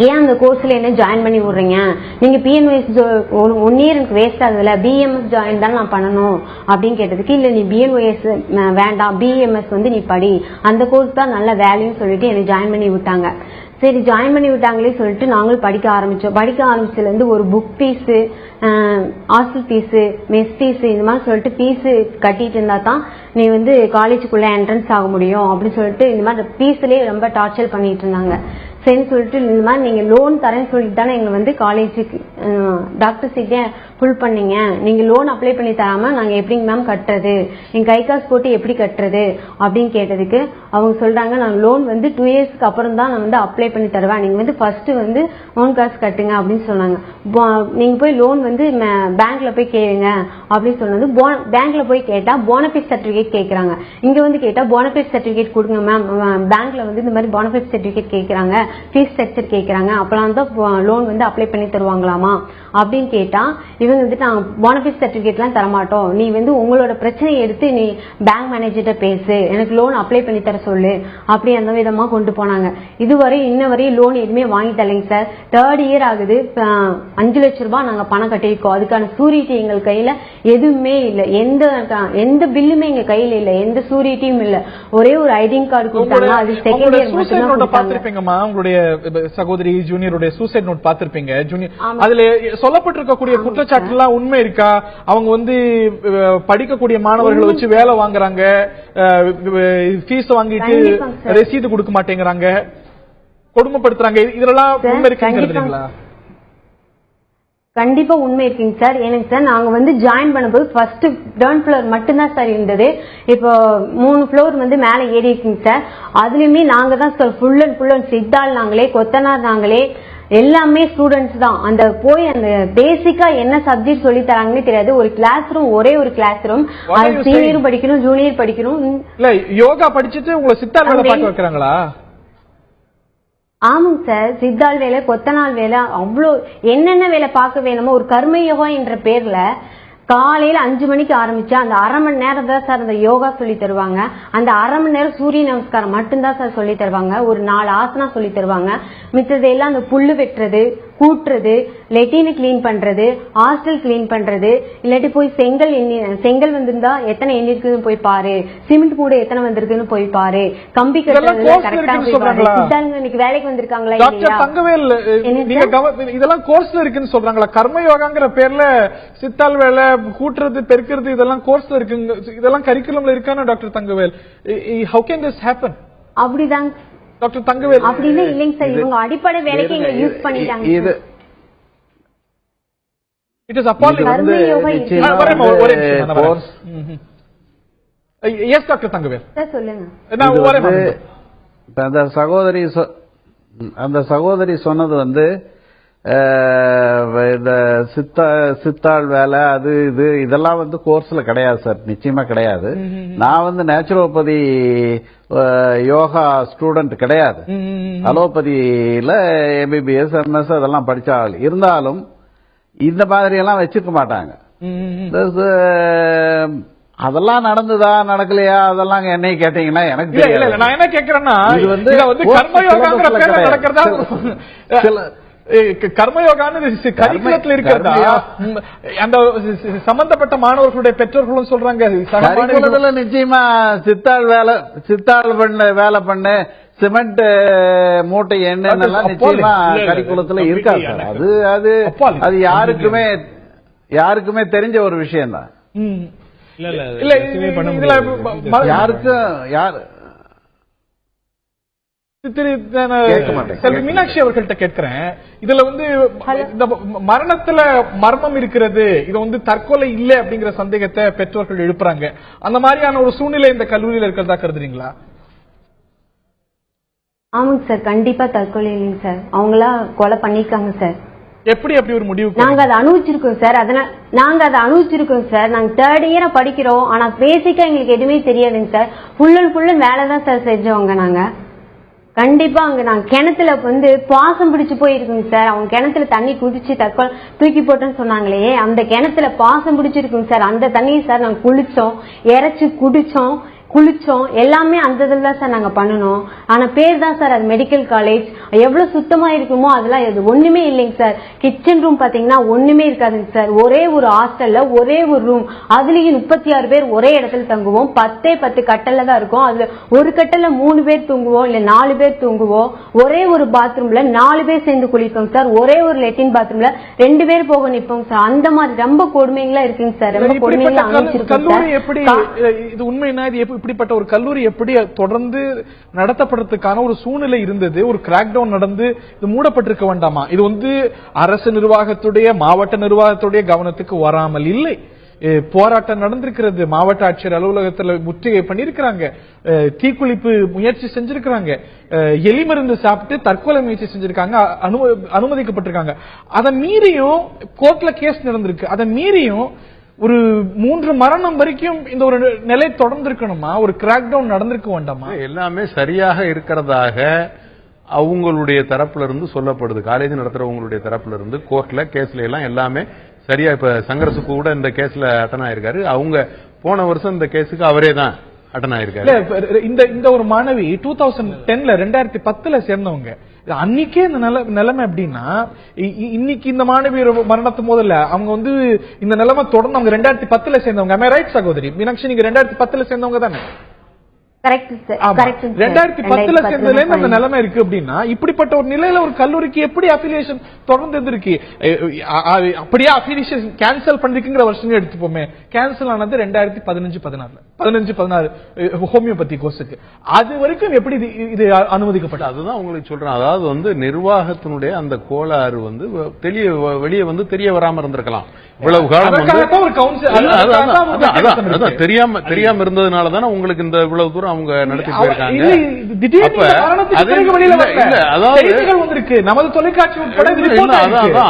ஏன் அந்த கோர்ஸ்ல என்ன ஜாயின் பண்ணி விடுறீங்க? நீங்க பிஎன்ஒஎஸ் 1 இயர் எனக்கு வேஸ்ட் ஆகுதுல, பிஎம்எஸ் ஜாயின் தான் நான் பண்ணணும் அப்படின்னு கேட்டதுக்கு, இல்ல நீ பிஎன்ஒஎஸ் வேண்டாம், பிஎம்எஸ் நீ படி, அந்த கோர்ஸ் தான் நல்ல வேல்யூன்னு சொல்லிட்டு என்னை ஜாயின் பண்ணி விட்டாங்க. சரி, ஜாயின் பண்ணி விட்டாங்களே சொல்லிட்டு நாங்களும் படிக்க ஆரம்பிச்சோம். படிக்க ஆரம்பிச்சதுல இருந்து ஒரு book fees, hostel fees, mess fees, இந்த மாதிரி சொல்லிட்டு ஃபீஸ் கட்டிட்டு இருந்தா தான் நீ காலேஜுக்குள்ள என்ட்ரன்ஸ் ஆக முடியும் அப்படின்னு சொல்லிட்டு இந்த மாதிரி ஃபீஸ்லயே ரொம்ப டார்ச்சர் பண்ணிட்டு இருந்தாங்க. சரின்னு சொல்லிட்டு இந்த மாதிரி நீங்க லோன் தரேன்னு சொல்லிட்டு தானே எங்களை காலேஜுக்கு டாக்டர் சீட்டே ஃபுல் பண்ணீங்க, நீங்க லோன் அப்ளை பண்ணி தராம நாங்க எப்படிங்க மேம் கட்டுறது, எங்க கை காசு போட்டு எப்படி கட்டுறது அப்படின்னு கேட்டதுக்கு அவங்க சொல்றாங்க, நான் லோன் 2 இயர்ஸ்க்கு அப்புறம் தான் நான் அப்ளை பண்ணி தருவேன், நீங்க ஃபர்ஸ்ட் லோன் காசு கட்டுங்க அப்படின்னு சொன்னாங்க. நீங்க போய் லோன் பேங்க்ல போய் கேளுங்க அப்படின்னு சொன்னது. பேங்க்ல போய் கேட்டா போனஃபைட் சர்டிபிகேட் கேட்கறாங்க. இங்க கேட்டா போனஃபைட் சர்டிபிகேட் கொடுங்க மேம், பேங்க்ல இந்த மாதிரி போனஃபைட் சர்டிபிகேட் கேட்கறாங்க, ஃபீஸ் ஸ்ட்ரக்சர் கேட்கறாங்க, அப்பலாம் தான் லோன் அப்ளை பண்ணி தருவாங்களாமா அப்படின்னு கேட்டா இவங்க நாங்க போனஃபைட் சர்டிபிகேட் எல்லாம் தரமாட்டோம், நீ உங்களோட பிரச்சனையை எடுத்து நீ பேங்க் மேனேஜர்கிட்ட பேசு, எனக்கு லோன் அப்ளை பண்ணி தர சொல்லு அப்படி அந்த விதமா கொண்டு போனாங்க. இதுவரை இன்ன வரையும் லோன் எதுவுமே வாங்கி தரலைங்க சார். 3rd இயர் ஆகுது. 5 லட்சம் ரூபாய் நாங்க பணம் கட்டிருக்கோம். அதுக்கான சூரிட்டி எங்கள் கையில எதுவுமே இல்ல, எந்த பில்லுமே எங்க கையில இல்ல, எந்த சூரிட்டியும் இல்ல. ஒரே ஒரு ஐடி கார்டு கொடுத்தாங்க, அது செகண்ட் இயர் மட்டும் பாத்திருப்பீங்கம்மா. உங்களுடைய சகோதரி ஜூனியருடைய சூசைட் நோட் பாத்திருப்பீங்க. அதுல சொல்லப்பட்டிருக்கக்கூடிய குற்றச்சாட்டு எல்லாம் உண்மை இருக்கா? அவங்க படிக்கக்கூடிய மாணவர்களை வச்சு வேலை வாங்குறாங்க, ஃபீஸ் வாங்கிட்டு ரசீது கொடுக்க மாட்டேங்கிறாங்க, கொடுமைப்படுத்துறாங்க, இதெல்லாம் உண்மை இருக்குங்களா? கண்டிப்பா உண்மை இருக்குங்க சார். எனக்கு சார் நாங்க ஜாயின் பண்ணும்போது ஃபர்ஸ்ட் கிரவுண்ட் ஃப்ளோர் மட்டும்தான் சார் இருந்தது. இப்போ 3 ஃப்ளோர் மேல ஏறி இருக்குங்க சார். அதுலயுமே நாங்க தான் சார் ஃபுல் அண்ட் சித்தாள் நாங்களே, கொத்தனார் நாங்களே, எல்லாமே ஸ்டூடெண்ட்ஸ் தான். அந்த போய் அந்த பேசிக்கா என்ன சப்ஜெக்ட் சொல்லி தராங்கன்னு தெரியாது. ஒரு கிளாஸ் ரூம், ஒரே ஒரு கிளாஸ் ரூம், சீனியரும் படிக்கணும் ஜூனியர் படிக்கணும். இல்ல யோகா படிச்சுட்டு உங்களை சித்தாள் வேலை பார்க்க வைக்கிறாங்களா? ஆமாங்க சார், சித்தாள் வேலை, கொத்தனாள் வேலை, அவ்வளோ என்னென்ன வேலை பார்க்க வேணுமோ. ஒரு கர்ம யோகா என்ற பேர்ல காலையில 5 மணிக்கு ஆரம்பிச்சா அந்த 1/2 மணி நேரம் தான் சார் அந்த யோகா சொல்லி தருவாங்க. அந்த 1/2 மணி நேரம் சூரிய நமஸ்காரம் மட்டும்தான் சார் சொல்லி தருவாங்க. ஒரு 4 ஆசனா சொல்லி தருவாங்க. மித்தது எல்லாம் அந்த புல்லு வெட்டுறது, கூட்டுறது, லெட்டினை கிளீன் பண்றது, ஹாஸ்டல் கிளீன் பண்றது, இல்லாட்டி போய் செங்கல் வந்திருந்தா எத்தனை எண்ணி இருக்குன்னு போய் பாரு, சிமெண்ட் கூட எத்தனை வந்திருக்குன்னு போய் பாரு, கம்பி கட்டுறது கரெக்டா போய் பாரு. சித்தாளுங்க இன்னைக்கு வேலைக்கு வந்திருக்காங்களா இல்லையா? இதெல்லாம் கோர்ஸ்ல இருக்குன்னு சொல்றாங்களா? கர்ம யோகாங்கிற பேர்ல சித்தாள் வேலை, கூட்டுறது, பெருக்கிறது, இதெல்லாம் கோர்ஸ்ல இருக்குங்க, இதெல்லாம் கரிக்குலம்ல இருக்கான doctor Thangavel? How can this happen? அப்படிதான் டாக்டர் தங்கவேல். அப்படி இல்லைங்க சார், இவங்க அடிப்படை வேலைக்கு எங்களை யூஸ் பண்ணிட்டாங்க. இது it is appalling. Yes doctor Thangavel sir சொல்லுங்க. அந்த சகோதரி சொன்னது இந்த சித்தாள் வேலை அது இதெல்லாம் வந்து கோர்ஸ்ல கிடையாது சார், நிச்சயமா கிடையாது. நான் வந்து நேச்சுரோபதி யோகா ஸ்டூடெண்ட் கிடையாது. அலோபதியில MBBS MS அதெல்லாம் படிச்ச ஆள். இருந்தாலும் இந்த மாதிரி எல்லாம் வச்சிருக்க மாட்டாங்க. அதெல்லாம் நடந்துதா நடக்கலையா அதெல்லாம் என்னை கேட்டீங்கன்னா எனக்கு தெரியல. நான் என்ன கேக்குறேன்னா, இது வந்து கர்மயோகாங்கிற பேர்ல நடக்கிறதா, கர்மயோகான்னு கரிக்குலத்துல இருக்கிறதா, அந்த சம்பந்தப்பட்ட மாணவர்களுடைய பெற்றோர்களும் சொல்றாங்க. கரிக்குலத்துல நிச்சயமா சித்தாள் வேலை பண்ணு சிமெண்ட் மூட்டை எண்ணெய் நிச்சயமா கரிக்குலத்துல இருக்காது சார். அது யாருக்குமே தெரிஞ்ச ஒரு விஷயம் தான். மீனாட்சி அவர்கள்ட்ட கேட்கிறேன், இதுல வந்து இந்த மரணத்துல மர்மம் இருக்கிறது, இது வந்து தற்கொலை இல்ல அப்படிங்கிற சந்தேகத்தை பெற்றோர்கள் எழுப்புறாங்க. அந்த மாதிரியான ஒரு சூழ்நிலை இந்த கல்லூரியில இருக்கிறதா கருதுறீங்களா? ஆமாங்க சார், கண்டிப்பா தற்கொலை இல்லைங்க சார், அவங்களா கொலை பண்ணிருக்காங்க சார். எப்படி அப்படி ஒரு முடிவு? நாங்க அதை அனுபவிச்சிருக்கோம் சார். நாங்க 3rd இயர் படிக்கிறோம். ஆனா பேசிக்கா எங்களுக்கு எதுவுமே தெரியாதுங்க சார். ஃபுல் அண்ட் ஃபுல் வேலைதான் சார் செஞ்சவங்க. நாங்க கண்டிப்பா அங்க நாங்க கிணத்துல வந்து பாசம் பிடிச்சு போயிருக்குங்க சார். அவங்க கிணத்துல தண்ணி குடிச்சு தற்கொலை தூக்கி போட்டோன்னு சொன்னாங்களே, அந்த கிணத்துல பாசம் பிடிச்சிருக்குங்க சார். அந்த தண்ணியை சார் நாங்க குளிச்சோம், இறைச்சி குளிச்சோம், எல்லாமே அந்த இதுல சார் நாங்க பண்ணணும். ஆனா பேர் தான் சார் அது மெடிக்கல் காலேஜ். எவ்வளவு சுத்தமா இருக்குமோ அதெல்லாம் இது ஒண்ணுமே இல்லைங்க சார். கிச்சன் ரூம் பாத்தீங்கன்னா ஒண்ணுமே இருக்காதுங்க சார். ஒரே ஒரு ஹாஸ்டல்ல ஒரே ஒரு ரூம், அதுலயும் 36 பேர் ஒரே இடத்துல தங்குவோம். 10 கட்டல்ல தான் இருக்கும். அதுல ஒரு கட்டல்ல 3 பேர் தூங்குவோம், இல்ல 4 பேர் தூங்குவோம். ஒரே ஒரு பாத்ரூம்ல 4 பேர் சேர்ந்து குளிப்போம் சார். ஒரே ஒரு லெட்டின் பாத்ரூம்ல 2 பேர் போக நிற்போம் சார். அந்த மாதிரி ரொம்ப கொடுமைங்களா இருக்குங்க சார். ரொம்ப கொடுமைங்களா அமைச்சிருக்கோம் சார். இது உண்மைனா இப்படிப்பட்ட ஒரு கல்லூரி எப்படி தொடர்ந்து நடத்தப்படுறதுக்கான ஒரு சூழ்நிலை இருந்தது? ஒரு கிராக் டவுன் நடந்து இது மூடப்பட்டிருக்க வேண்டாமா? இது வந்து அரசு நிர்வாகத்துடைய மாவட்ட நிர்வாகத்துடைய கவனத்துக்கு வராமல் இல்லை. போராட்டம் நடந்திருக்கிறது. மாவட்ட ஆட்சியர் அலுவலகத்தில் முற்றுகை பண்ணிருக்கிறாங்க, தீக்குளிப்பு முயற்சி செஞ்சிருக்கிறாங்க, எலி மருந்து சாப்பிட்டு தற்கொலை முயற்சி செஞ்சிருக்காங்க, அனுமதிக்கப்பட்டிருக்காங்க. அதை மீறியும் கோர்ட்ல கேஸ் நடந்திருக்கு. அதை மீறியும் ஒரு 3 மரணம் வரைக்கும் இந்த ஒரு நிலை தொடர்ந்து இருக்கணுமா? ஒரு கிராக் டவுன் நடந்திருக்க வேண்டாமா? எல்லாமே சரியாக இருக்கிறதாக அவங்களுடைய தரப்புல இருந்து சொல்லப்படுது. காலேஜ் நடத்துறவங்களுடைய தரப்புல இருந்து கோர்ட்ல கேஸ்ல எல்லாம் எல்லாமே சரியா. இப்ப சங்கரசுக்கு கூட இந்த கேஸ்ல அட்டன் ஆயிருக்காரு. அவங்க போன வருஷம் இந்த கேஸுக்கு அவரே தான் அட்டன் ஆயிருக்காரு. இந்த ஒரு மாணவி 2010ல சேர்ந்தவங்க. அன்னைக்கே இந்த நிலைமை எப்படின்னா, இன்னைக்கு இந்த மாணவி மரணத்து போதில்ல, அவங்க வந்து இந்த நிலைமை தொடர்ந்து அவங்க 2010ல சேர்ந்தவங்க. ரைட் சகோதரி மீனாட்சி, நீங்க 2010ல சேர்ந்தவங்க தானே? 2010ல சேர்ந்ததுல அந்த நிலைமை இருக்கு அப்படின்னா, இப்படிப்பட்ட ஒரு நிலையில ஒரு கல்லூரிக்கு எப்படி அஃபிலியேஷன் தொடர்ந்து இருக்கு? அப்படியே அஃபிலியேஷன் கேன்சல் பண்ணிருக்குங்கிற வருஷம் எடுத்துப்போமே. கேன்சல் ஆனது 2015-16 ஹோமியோபதி கோர்ஸுக்கு. அது வரைக்கும் எப்படி இது அனுமதிக்கப்பட்டது? அதுதான் உங்களுக்கு சொல்றேன். அதாவது வந்து நிர்வாகத்தினுடைய அந்த கோளாறு வந்து வெளியே வந்து தெரிய வராம இருந்திருக்கலாம். இவ்வளவு காலம் தெரியாம இருந்ததுனால தானே உங்களுக்கு இந்த இவ்வளவு தூரம் அவங்க நடத்தி போயிருக்காங்க.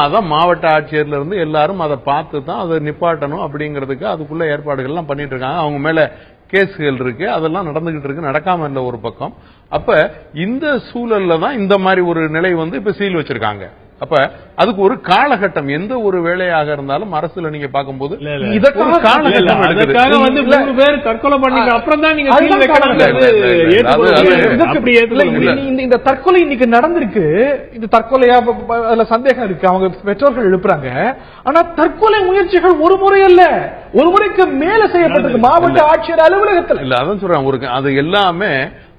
அதான் மாவட்ட ஆட்சியர்ல இருந்து எல்லாரும் அதை பார்த்து தான் அதை நிப்பாட்டணும் அப்படிங்கிறதுக்கு அதுக்குள்ள ஏற்பாடுகள் எல்லாம் பண்ணிட்டு இருக்காங்க. அவங்க மேல கேஸ்கள் இருக்கு, அதெல்லாம் நடந்துகிட்டு இருக்கு, நடக்காம இல்ல ஒரு பக்கம். அப்ப இந்த சூழல்ல தான் இந்த மாதிரி ஒரு நிலை வந்து இப்ப சீல் வச்சிருக்காங்க. அப்ப அதுக்கு ஒரு காலகட்டம், எந்த ஒரு வேலையாக இருந்தாலும் அரசுல நீங்க பார்க்கும்போது இந்த தற்கொலை இன்னைக்கு நடந்திருக்கு. இந்த தற்கொலையா அதுல சந்தேகம் இருக்கு, அவங்க பெற்றோர்கள் எழுப்புறாங்க. ஆனா தற்கொலை முயற்சிகள் ஒரு முறை அல்ல, ஒரு முறைக்கு மேல செய்யப்பட்டது மாவட்ட ஆட்சியர் அலுவலகத்தில். இல்ல அதான் சொல்றேன், அது எல்லாமே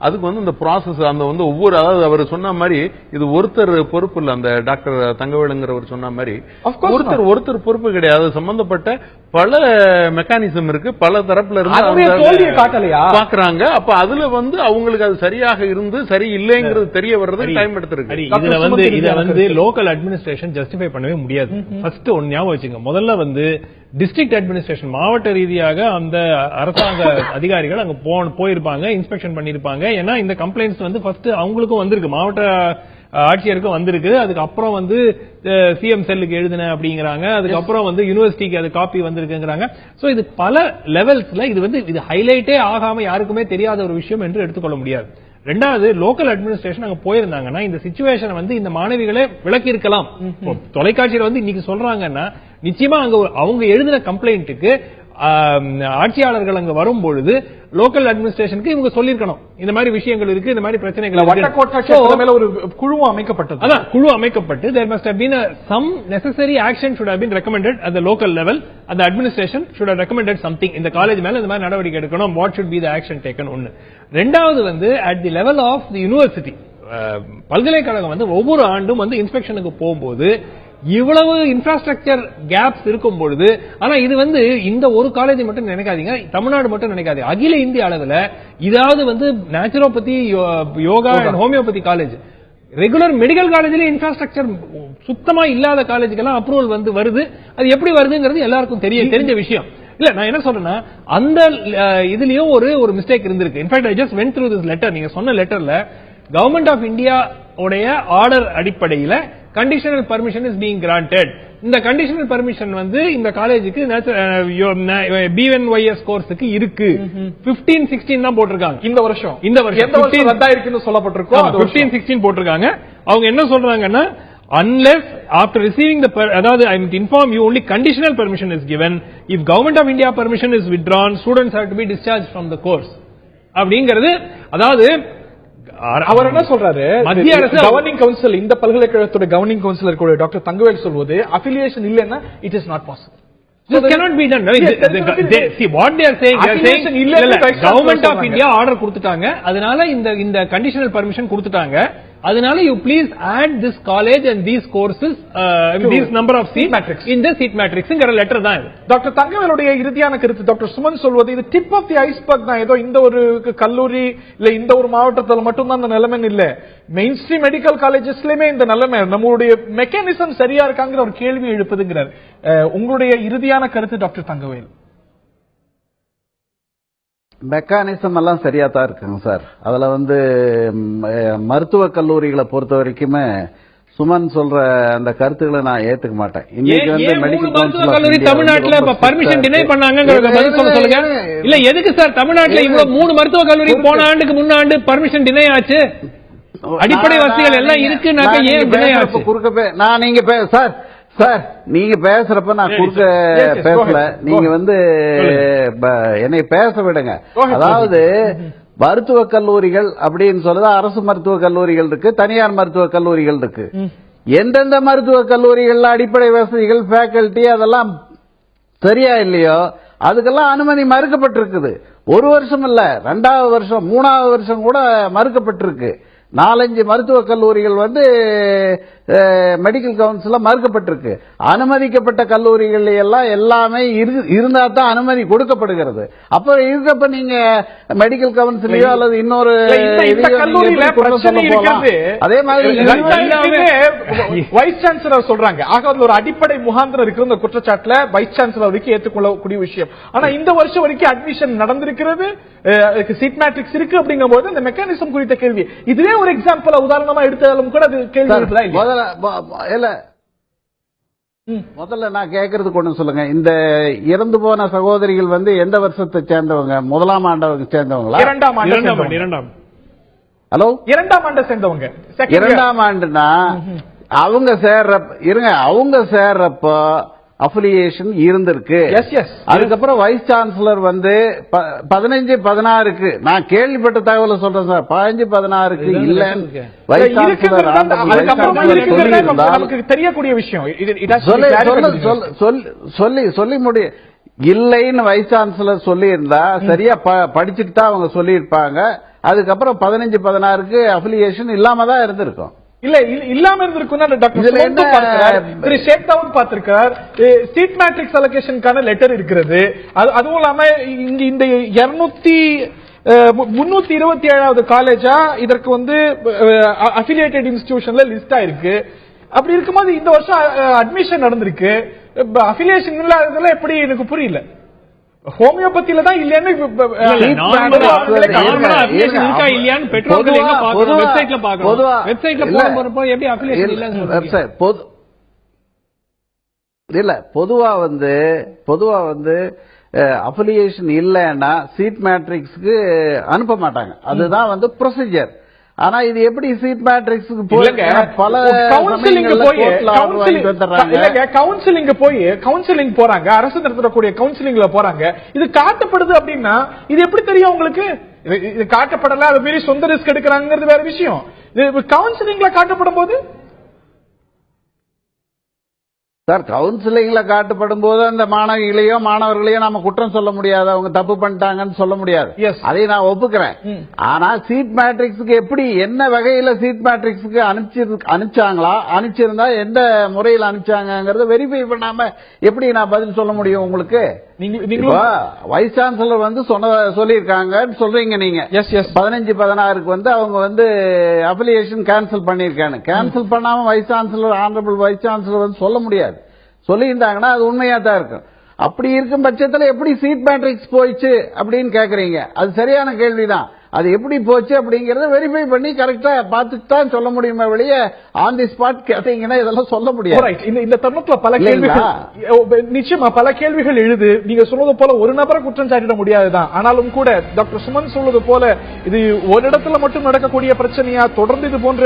அதுக்கு வந்து இந்த ப்ராசஸ் அந்த வந்து ஒவ்வொரு, அதாவது அவர் சொன்ன மாதிரி இது ஒருத்தர் பொறுப்பு இல்ல. அந்த டாக்டர் தங்கவேலுங்கிறவர் சொன்ன மாதிரி ஒருத்தர் பொறுப்பு கிடையாது. சம்பந்தப்பட்ட பல மெக்கானிசம் இருக்கு, பல தரப்புல இருந்து பாக்குறாங்க. அப்ப அதுல வந்து அவங்களுக்கு அது சரியாக இருந்து சரி இல்லைங்கிறது தெரிய வர்றது டைம் எடுத்திருக்கு. இத வந்து லோக்கல் அட்மினிஸ்ட்ரேஷன் ஜஸ்டிஃபை பண்ணவே முடியாது. ஃபர்ஸ்ட் ஒன்னு ஞாபகம் வச்சுங்க, முதல்ல வந்து டிஸ்ட்ரிக்ட் அட்மினிஸ்ட்ரேஷன் மாவட்ட ரீதியாக அந்த அரசாங்க அதிகாரிகள் அங்க போயிருப்பாங்க, இன்ஸ்பெக்ஷன் பண்ணிருப்பாங்க. ஏன்னா இந்த கம்ப்ளைண்ட்ஸ் வந்து ஃபர்ஸ்ட் அவங்களுக்கும் வந்திருக்கு, மாவட்ட ஆட்சியருக்கும் வந்திருக்கு. அதுக்கப்புறம் வந்து சிஎம் செல்லுக்கு எழுதின அப்படிங்கிறாங்க. அதுக்கப்புறம் வந்து யூனிவர்சிட்டிக்கு அது காப்பி வந்திருக்குங்கிறாங்க. சோ இது பல லெவல்ஸ்ல இது ஹைலைட்டே ஆகாம யாருக்குமே தெரியாத ஒரு விஷயம் என்று எடுத்துக்கொள்ள முடியாது. ரெண்டாவது, லோக்கல் அட்மினிஸ்ட்ரேஷன் அங்க போயிருந்தாங்கன்னா இந்த சிச்சுவேஷனை வந்து இந்த மாணவிகளே விளக்கி இருக்கலாம். தொலைக்காட்சியில வந்து இன்னைக்கு சொல்றாங்கன்னா நிச்சயமா அங்க அவங்க எழுதின கம்ப்ளைண்ட்டுக்கு ஆட்சியாளர்கள் அங்க வரும்பொழுது லோக்கல் அட்மினிஸ்ட்ரேஷனுக்கு இவங்க சொல்லிருக்கணும், இந்த மாதிரி விஷயங்கள் இருக்கு, இந்த மாதிரி பிரச்சனைகள் மேல ஒரு குழு அமைக்கப்பட்டது. அதான் குழு அமைக்கப்பட்டு there must have been some necessary action should have been recommended at the local level. அந்த administration should have recommended something. இந்த காலேஜ் மேல இந்த மாதிரி நடவடிக்கை எடுக்கணும். what should be the action taken? ஒன்னு. ரெண்டாவது வந்து at the level of the university, பல்கலைக்கழகம் வந்து ஒவ்வொரு ஆண்டும் வந்து இன்ஸ்பெக்ஷனுக்கு போகும்போது இவ்வளவு இன்ஃப்ராஸ்ட்ரக்சர் கேப்ஸ் இருக்கும் பொழுது, ஆனா இது வந்து இந்த ஒரு காலேஜ் மட்டும் நினைக்காதீங்க, தமிழ்நாடு மட்டும் நினைக்காதீங்க, அகில இந்திய அளவில் இதாவது வந்து naturopathy, yoga and homeopathy college, regular medical காலேஜ்ல இன்ஃப்ராஸ்ட்ரக்சர் சுத்தமா இல்லாத காலேஜுக்கெல்லாம் அப்ரூவல் வந்து வருது. அது எப்படி வருதுங்கிறது எல்லாருக்கும் தெரிஞ்ச விஷயம். இல்ல நான் என்ன சொல்றேன்னா அந்த இதுலயும் ஒரு மிஸ்டேக் இருந்திருக்கு. In fact I just went through this letter. நீங்க சொன்ன லெட்டர்ல கவர்மெண்ட் ஆஃப் இந்தியா உடைய ஆர்டர் அடிப்படையில் conditional permission is being granted. இந்த கண்டிஷனல் பர்மிஷன் வந்து இந்த காலேஜுக்கு BNYS கோர்ஸுக்கு இருக்கு. 15-16 தான் போட்டிருக்காங்க இந்த வருஷம். சொல்லப்பட்டிருக்கோம் 15-16 போட்டிருக்காங்க. அவங்க என்ன சொல்றாங்கன்னா unless after receiving the அதாவது I am to inform you only conditional permission is given. If government of India permission is withdrawn, students have to be discharged from the course. அப்படிங்கிறது, அதாவது அவர் என்ன சொல்றாரு, மத்திய அரசு கவர்னிங் கவுன்சில், இந்த பல்கலைக்கழகத்தோட governing council இருக்கிற doctor Thangavel சொல்வது அஃபிலியேஷன் இல்லைன்னா it is not possible. This cannot be done. See what they are saying. Government of India order கொடுத்துட்டாங்க, அதனால இந்த conditional permission கொடுத்துட்டாங்க, அதனால you please add this college and these courses, these number of seat matrix in the seat matrix ங்கற letter தான். Doctor தங்கவேலுடைய இறுதியான கருத்து டாக்டர் சுமன் சொல்வது இது டிப் ஆஃப் தி ஐஸ்பர்க் தான். ஏதோ இந்த ஒரு கல்லூரி இல்ல இந்த ஒரு மாவட்டத்தில் மட்டும் தான் அந்த நிலைமை இல்ல, மெயின் ஸ்ட்ரீம் மெடிக்கல் காலேஜஸ்லயுமே இந்த நிலைமை. நம்மளுடைய மெக்கானிசம் சரியா இருக்காங்கிற ஒரு கேள்வி எழுப்புதுங்கிறார். உங்களுடைய இறுதியான கருத்து டாக்டர் தங்கவேல்? மெக்கானிசம் எல்லாம் சரியா தான் இருக்குங்க சார். அதுல வந்து மருத்துவக் கல்லூரிகளை பொறுத்த வரைக்குமே சுமன் சொல்ற அந்த கருத்துக்களை நான் ஏத்துக்க மாட்டேன். இன்னைக்கு வந்து மெடிக்கல் கல்லூரி தமிழ்நாட்டுல பர்மிஷன் டினை பண்ணாங்கங்கறத பதில் சொல்லுங்க. இல்ல எதுக்கு சார் தமிழ்நாட்டுல இவ்வளவு 3 மருத்துவக் கல்லூரி போன ஆண்டுக்கு முன்னாண்டு பர்மிஷன் டினை ஆச்சு? அடிப்படை வசதிகள் எல்லாம் இருக்குனாக்க ஏன் டினை ஆச்சு? குறுக்க நான் நீங்க சார் நீங்க பேசுறப்ப நான் குறுக்க பேசல, நீங்க வந்து என்னை பேச விடுங்க. அதாவது மருத்துவக் கல்லூரிகள் அப்படின்னு சொல்றது அரசு மருத்துவக் கல்லூரிகள் இருக்கு, தனியார் மருத்துவக் கல்லூரிகள் இருக்கு. எந்தெந்த மருத்துவக் கல்லூரிகள்ல அடிப்படை வசதிகள், ஃபேக்கல்டி அதெல்லாம் சரியா இல்லையோ அதுக்கெல்லாம் அனுமதி மறுக்கப்பட்டிருக்குது. 1 வருஷம் இல்ல, 2வது வருஷம் 3வது வருஷம் கூட மறுக்கப்பட்டிருக்கு. 4-5 மருத்துவக் கல்லூரிகள் வந்து மெடிக்கல் கவுன்சில மறுக்கப்பட்டிருக்கு. அனுமதிக்கப்பட்ட கல்லூரிகள் எல்லாம் எல்லாமே இருந்தா தான் அனுமதி கொடுக்கப்படுகிறது. அப்ப இருக்கப்ப நீங்க மெடிக்கல் கவுன்சிலையோ அல்லது இன்னொரு அதே மாதிரி வைஸ் சான்சலர் சொல்றாங்க. ஆக ஒரு அடிப்படை முகாந்திரம் இருக்கிற இந்த குற்றச்சாட்டுல வைஸ் சான்சலர் வரைக்கும் ஏற்றுக்கொள்ளக்கூடிய விஷயம். ஆனா இந்த வருஷம் வரைக்கும் அட்மிஷன் நடந்திருக்கிறது, சீட் மேட்ரிக்ஸ் இருக்கு அப்படிங்கும் போது இந்த மெக்கானிசம் குறித்த கேள்வி இதுவே ஒரு எக்ஸாம்பிள் உதாரணமா எடுத்தாலும் கூட அது கேள்வி முதல்ல நான் கேட்கறது கொண்டு சொல்லுங்க. இந்த இறந்து போன சகோதரிகள் வந்து எந்த வருஷத்தை சேர்ந்தவங்க? 1ஆம் ஆண்டு சேர்ந்தவங்களா? 2ஆம் ஆண்டு. ஹலோ, 2ஆம் ஆண்டு சேர்ந்தவங்க. 2ஆம் ஆண்டுனா அவங்க சேர்றப்ப அஃபிலியேஷன் இருந்திருக்கு. அதுக்கப்புறம் வைஸ் சான்சலர் வந்து 15-16க்கு நான் கேள்விப்பட்ட தகவலை சொல்றேன் சார். 15-16க்கு இல்ல வைஸ் சான்சலர் தெரியக்கூடிய விஷயம் சொல்லி முடிய இல்லைன்னு வைஸ் சான்சலர் சொல்லி இருந்தா சரியா படிச்சுட்டு தான் அவங்க சொல்லி இருப்பாங்க. அதுக்கப்புறம் 15-16க்கு அஃபிலியேஷன் இல்லாம தான் இருந்திருக்கும். இல்ல இல்லாம இருந்திருக்கும். சீட் மேட்ரிக்ஸ் அலோகேஷனுக்கான லெட்டர் இருக்கிறது. அதுவும் இல்லாம இங்க இந்த 327வது காலேஜா இதற்கு வந்து அஃபிலியேட்டட் இன்ஸ்டிடியூஷன்ல லிஸ்ட் ஆயிருக்கு. அப்படி இருக்கும்போது இந்த வருஷம் அட்மிஷன் நடந்திருக்கு, அஃபிலியேஷன் இல்லாததுல எப்படி எனக்கு புரியல. ஹோமியோபதியில தான் இல்லன்னு இல்ல பொதுவா வந்து அஃபிலியேஷன் இல்லைன்னா சீட் மேட்ரிக்ஸ்க்கு அனுப்ப மாட்டாங்க. அதுதான் வந்து ப்ரொசீஜர். ஆனா இது எப்படி சீட் மேட்ரிக்ஸ்க்கு போய் பல கவுன்சிலிங் போறாங்க, அரசு நடத்தக்கூடிய கவுன்சிலிங்ல போறாங்க. இது காட்டப்படுது அப்படின்னா இது எப்படி தெரியும் உங்களுக்கு? இது காட்டப்படல, அது மீறி சொந்த ரிஸ்க் எடுக்கிறாங்கிறது வேற விஷயம். இது கவுன்சிலிங்ல காட்டப்படும் போது சார், கவுன்சிலிங்ல காட்டப்படும் போது அந்த மாணவிகளையோ மாணவர்களையோ நம்ம குற்றம் சொல்ல முடியாது, அவங்க தப்பு பண்ணிட்டாங்கன்னு சொல்ல முடியாது. அதை நான் ஒப்புக்கிறேன். ஆனா சீட் மேட்ரிக்ஸுக்கு எப்படி, என்ன வகையில சீட் மேட்ரிக்ஸுக்கு அனுப்பிச்சாங்களா, அனுப்பிச்சிருந்தா எந்த முறையில் அனுப்பிச்சாங்கிறத வெரிஃபை பண்ணாம எப்படி நான் பதில் சொல்ல முடியும் உங்களுக்கு? வைஸ் சான்சலர் வந்து சொல்லியிருக்காங்கன்னு சொல்றீங்க நீங்க. 15-16 வந்து அவங்க வந்து அஃபிலியேஷன் கேன்சல் பண்ணிருக்காங்க. கேன்சல் பண்ணாம vice chancellor, honourable vice chancellor வந்து சொல்ல முடியாது. சொல்லியிருந்தாங்கன்னா அது உண்மையா தான் இருக்கும். அப்படி இருக்கும் பட்சத்தில் எப்படி சீட் மேட்ரிக்ஸ் போயிச்சு அப்படின்னு கேக்குறீங்க? அது சரியான கேள்விதான். அது எப்படி போச்சு அப்படிங்கறத வெரிஃபை பண்ணி கரெக்டா பார்த்துட்டு தான் சொல்ல முடியுமே வெளிய ஆன் தி ஸ்பாட் கேட்டீங்கன்னா இதெல்லாம் சொல்ல முடியாது. இந்த தருணத்துல பல கேள்விகள், நிச்சயமா பல கேள்விகள் எழுது. நீங்க சொல்றது போல ஒரு நபரை குற்றம் சாட்டிட முடியாதுதான். ஆனாலும் கூட டாக்டர் சுமன் சொல்வது போல இது ஒரு இடத்துல மட்டும் நடக்கக்கூடிய பிரச்சனையா, தொடர்ந்து இது போன்ற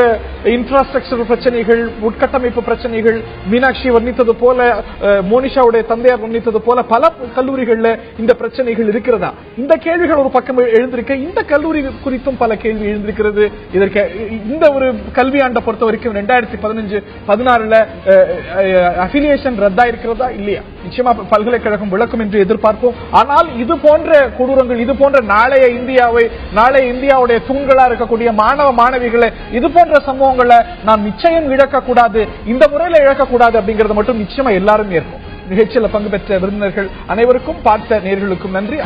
இன்ஃப்ராஸ்ட்ரக்சர் பிரச்சனைகள், உட்கட்டமைப்பு பிரச்சனைகள், மீனாட்சி வர்ணித்தது போல, மோனிஷாவுடைய தந்தையார் வர்ணித்தது போல பல கல்லூரிகள்ல இந்த பிரச்சனைகள் இருக்கிறதா? இந்த கேள்விகள் ஒரு பக்கம் எழுந்திருக்க, இந்த கல்லூரி குறித்தும் பல கேள்வி எழுந்திருக்கிறது. இதற்கு இந்த ஒரு கல்வியாண்டை பொறுத்த வரைக்கும் 2015-16 அஃபிலியேஷன் ரத்தா இருக்கிறதா இல்லையா? நிச்சயமா பல்கலைக்கழகம் விளக்கும் என்று எதிர்பார்ப்போம். ஆனால் இது போன்ற கொடூரங்கள், இது போன்ற நாளைய இந்தியாவுடைய தூண்களா இருக்கக்கூடிய மாணவ மாணவிகளை இது போன்ற சம்பவங்களை நாம் நிச்சயம் இழக்கக்கூடாது, இந்த முறையில இழக்கக்கூடாது அப்படிங்கறது மட்டும் நிச்சயமா எல்லாரும் ஏற்போம். நிகழ்ச்சியில் பங்கு பெற்ற விருந்தினர்கள் அனைவருக்கும், பார்த்த நேயர்களுக்கும் நன்றி.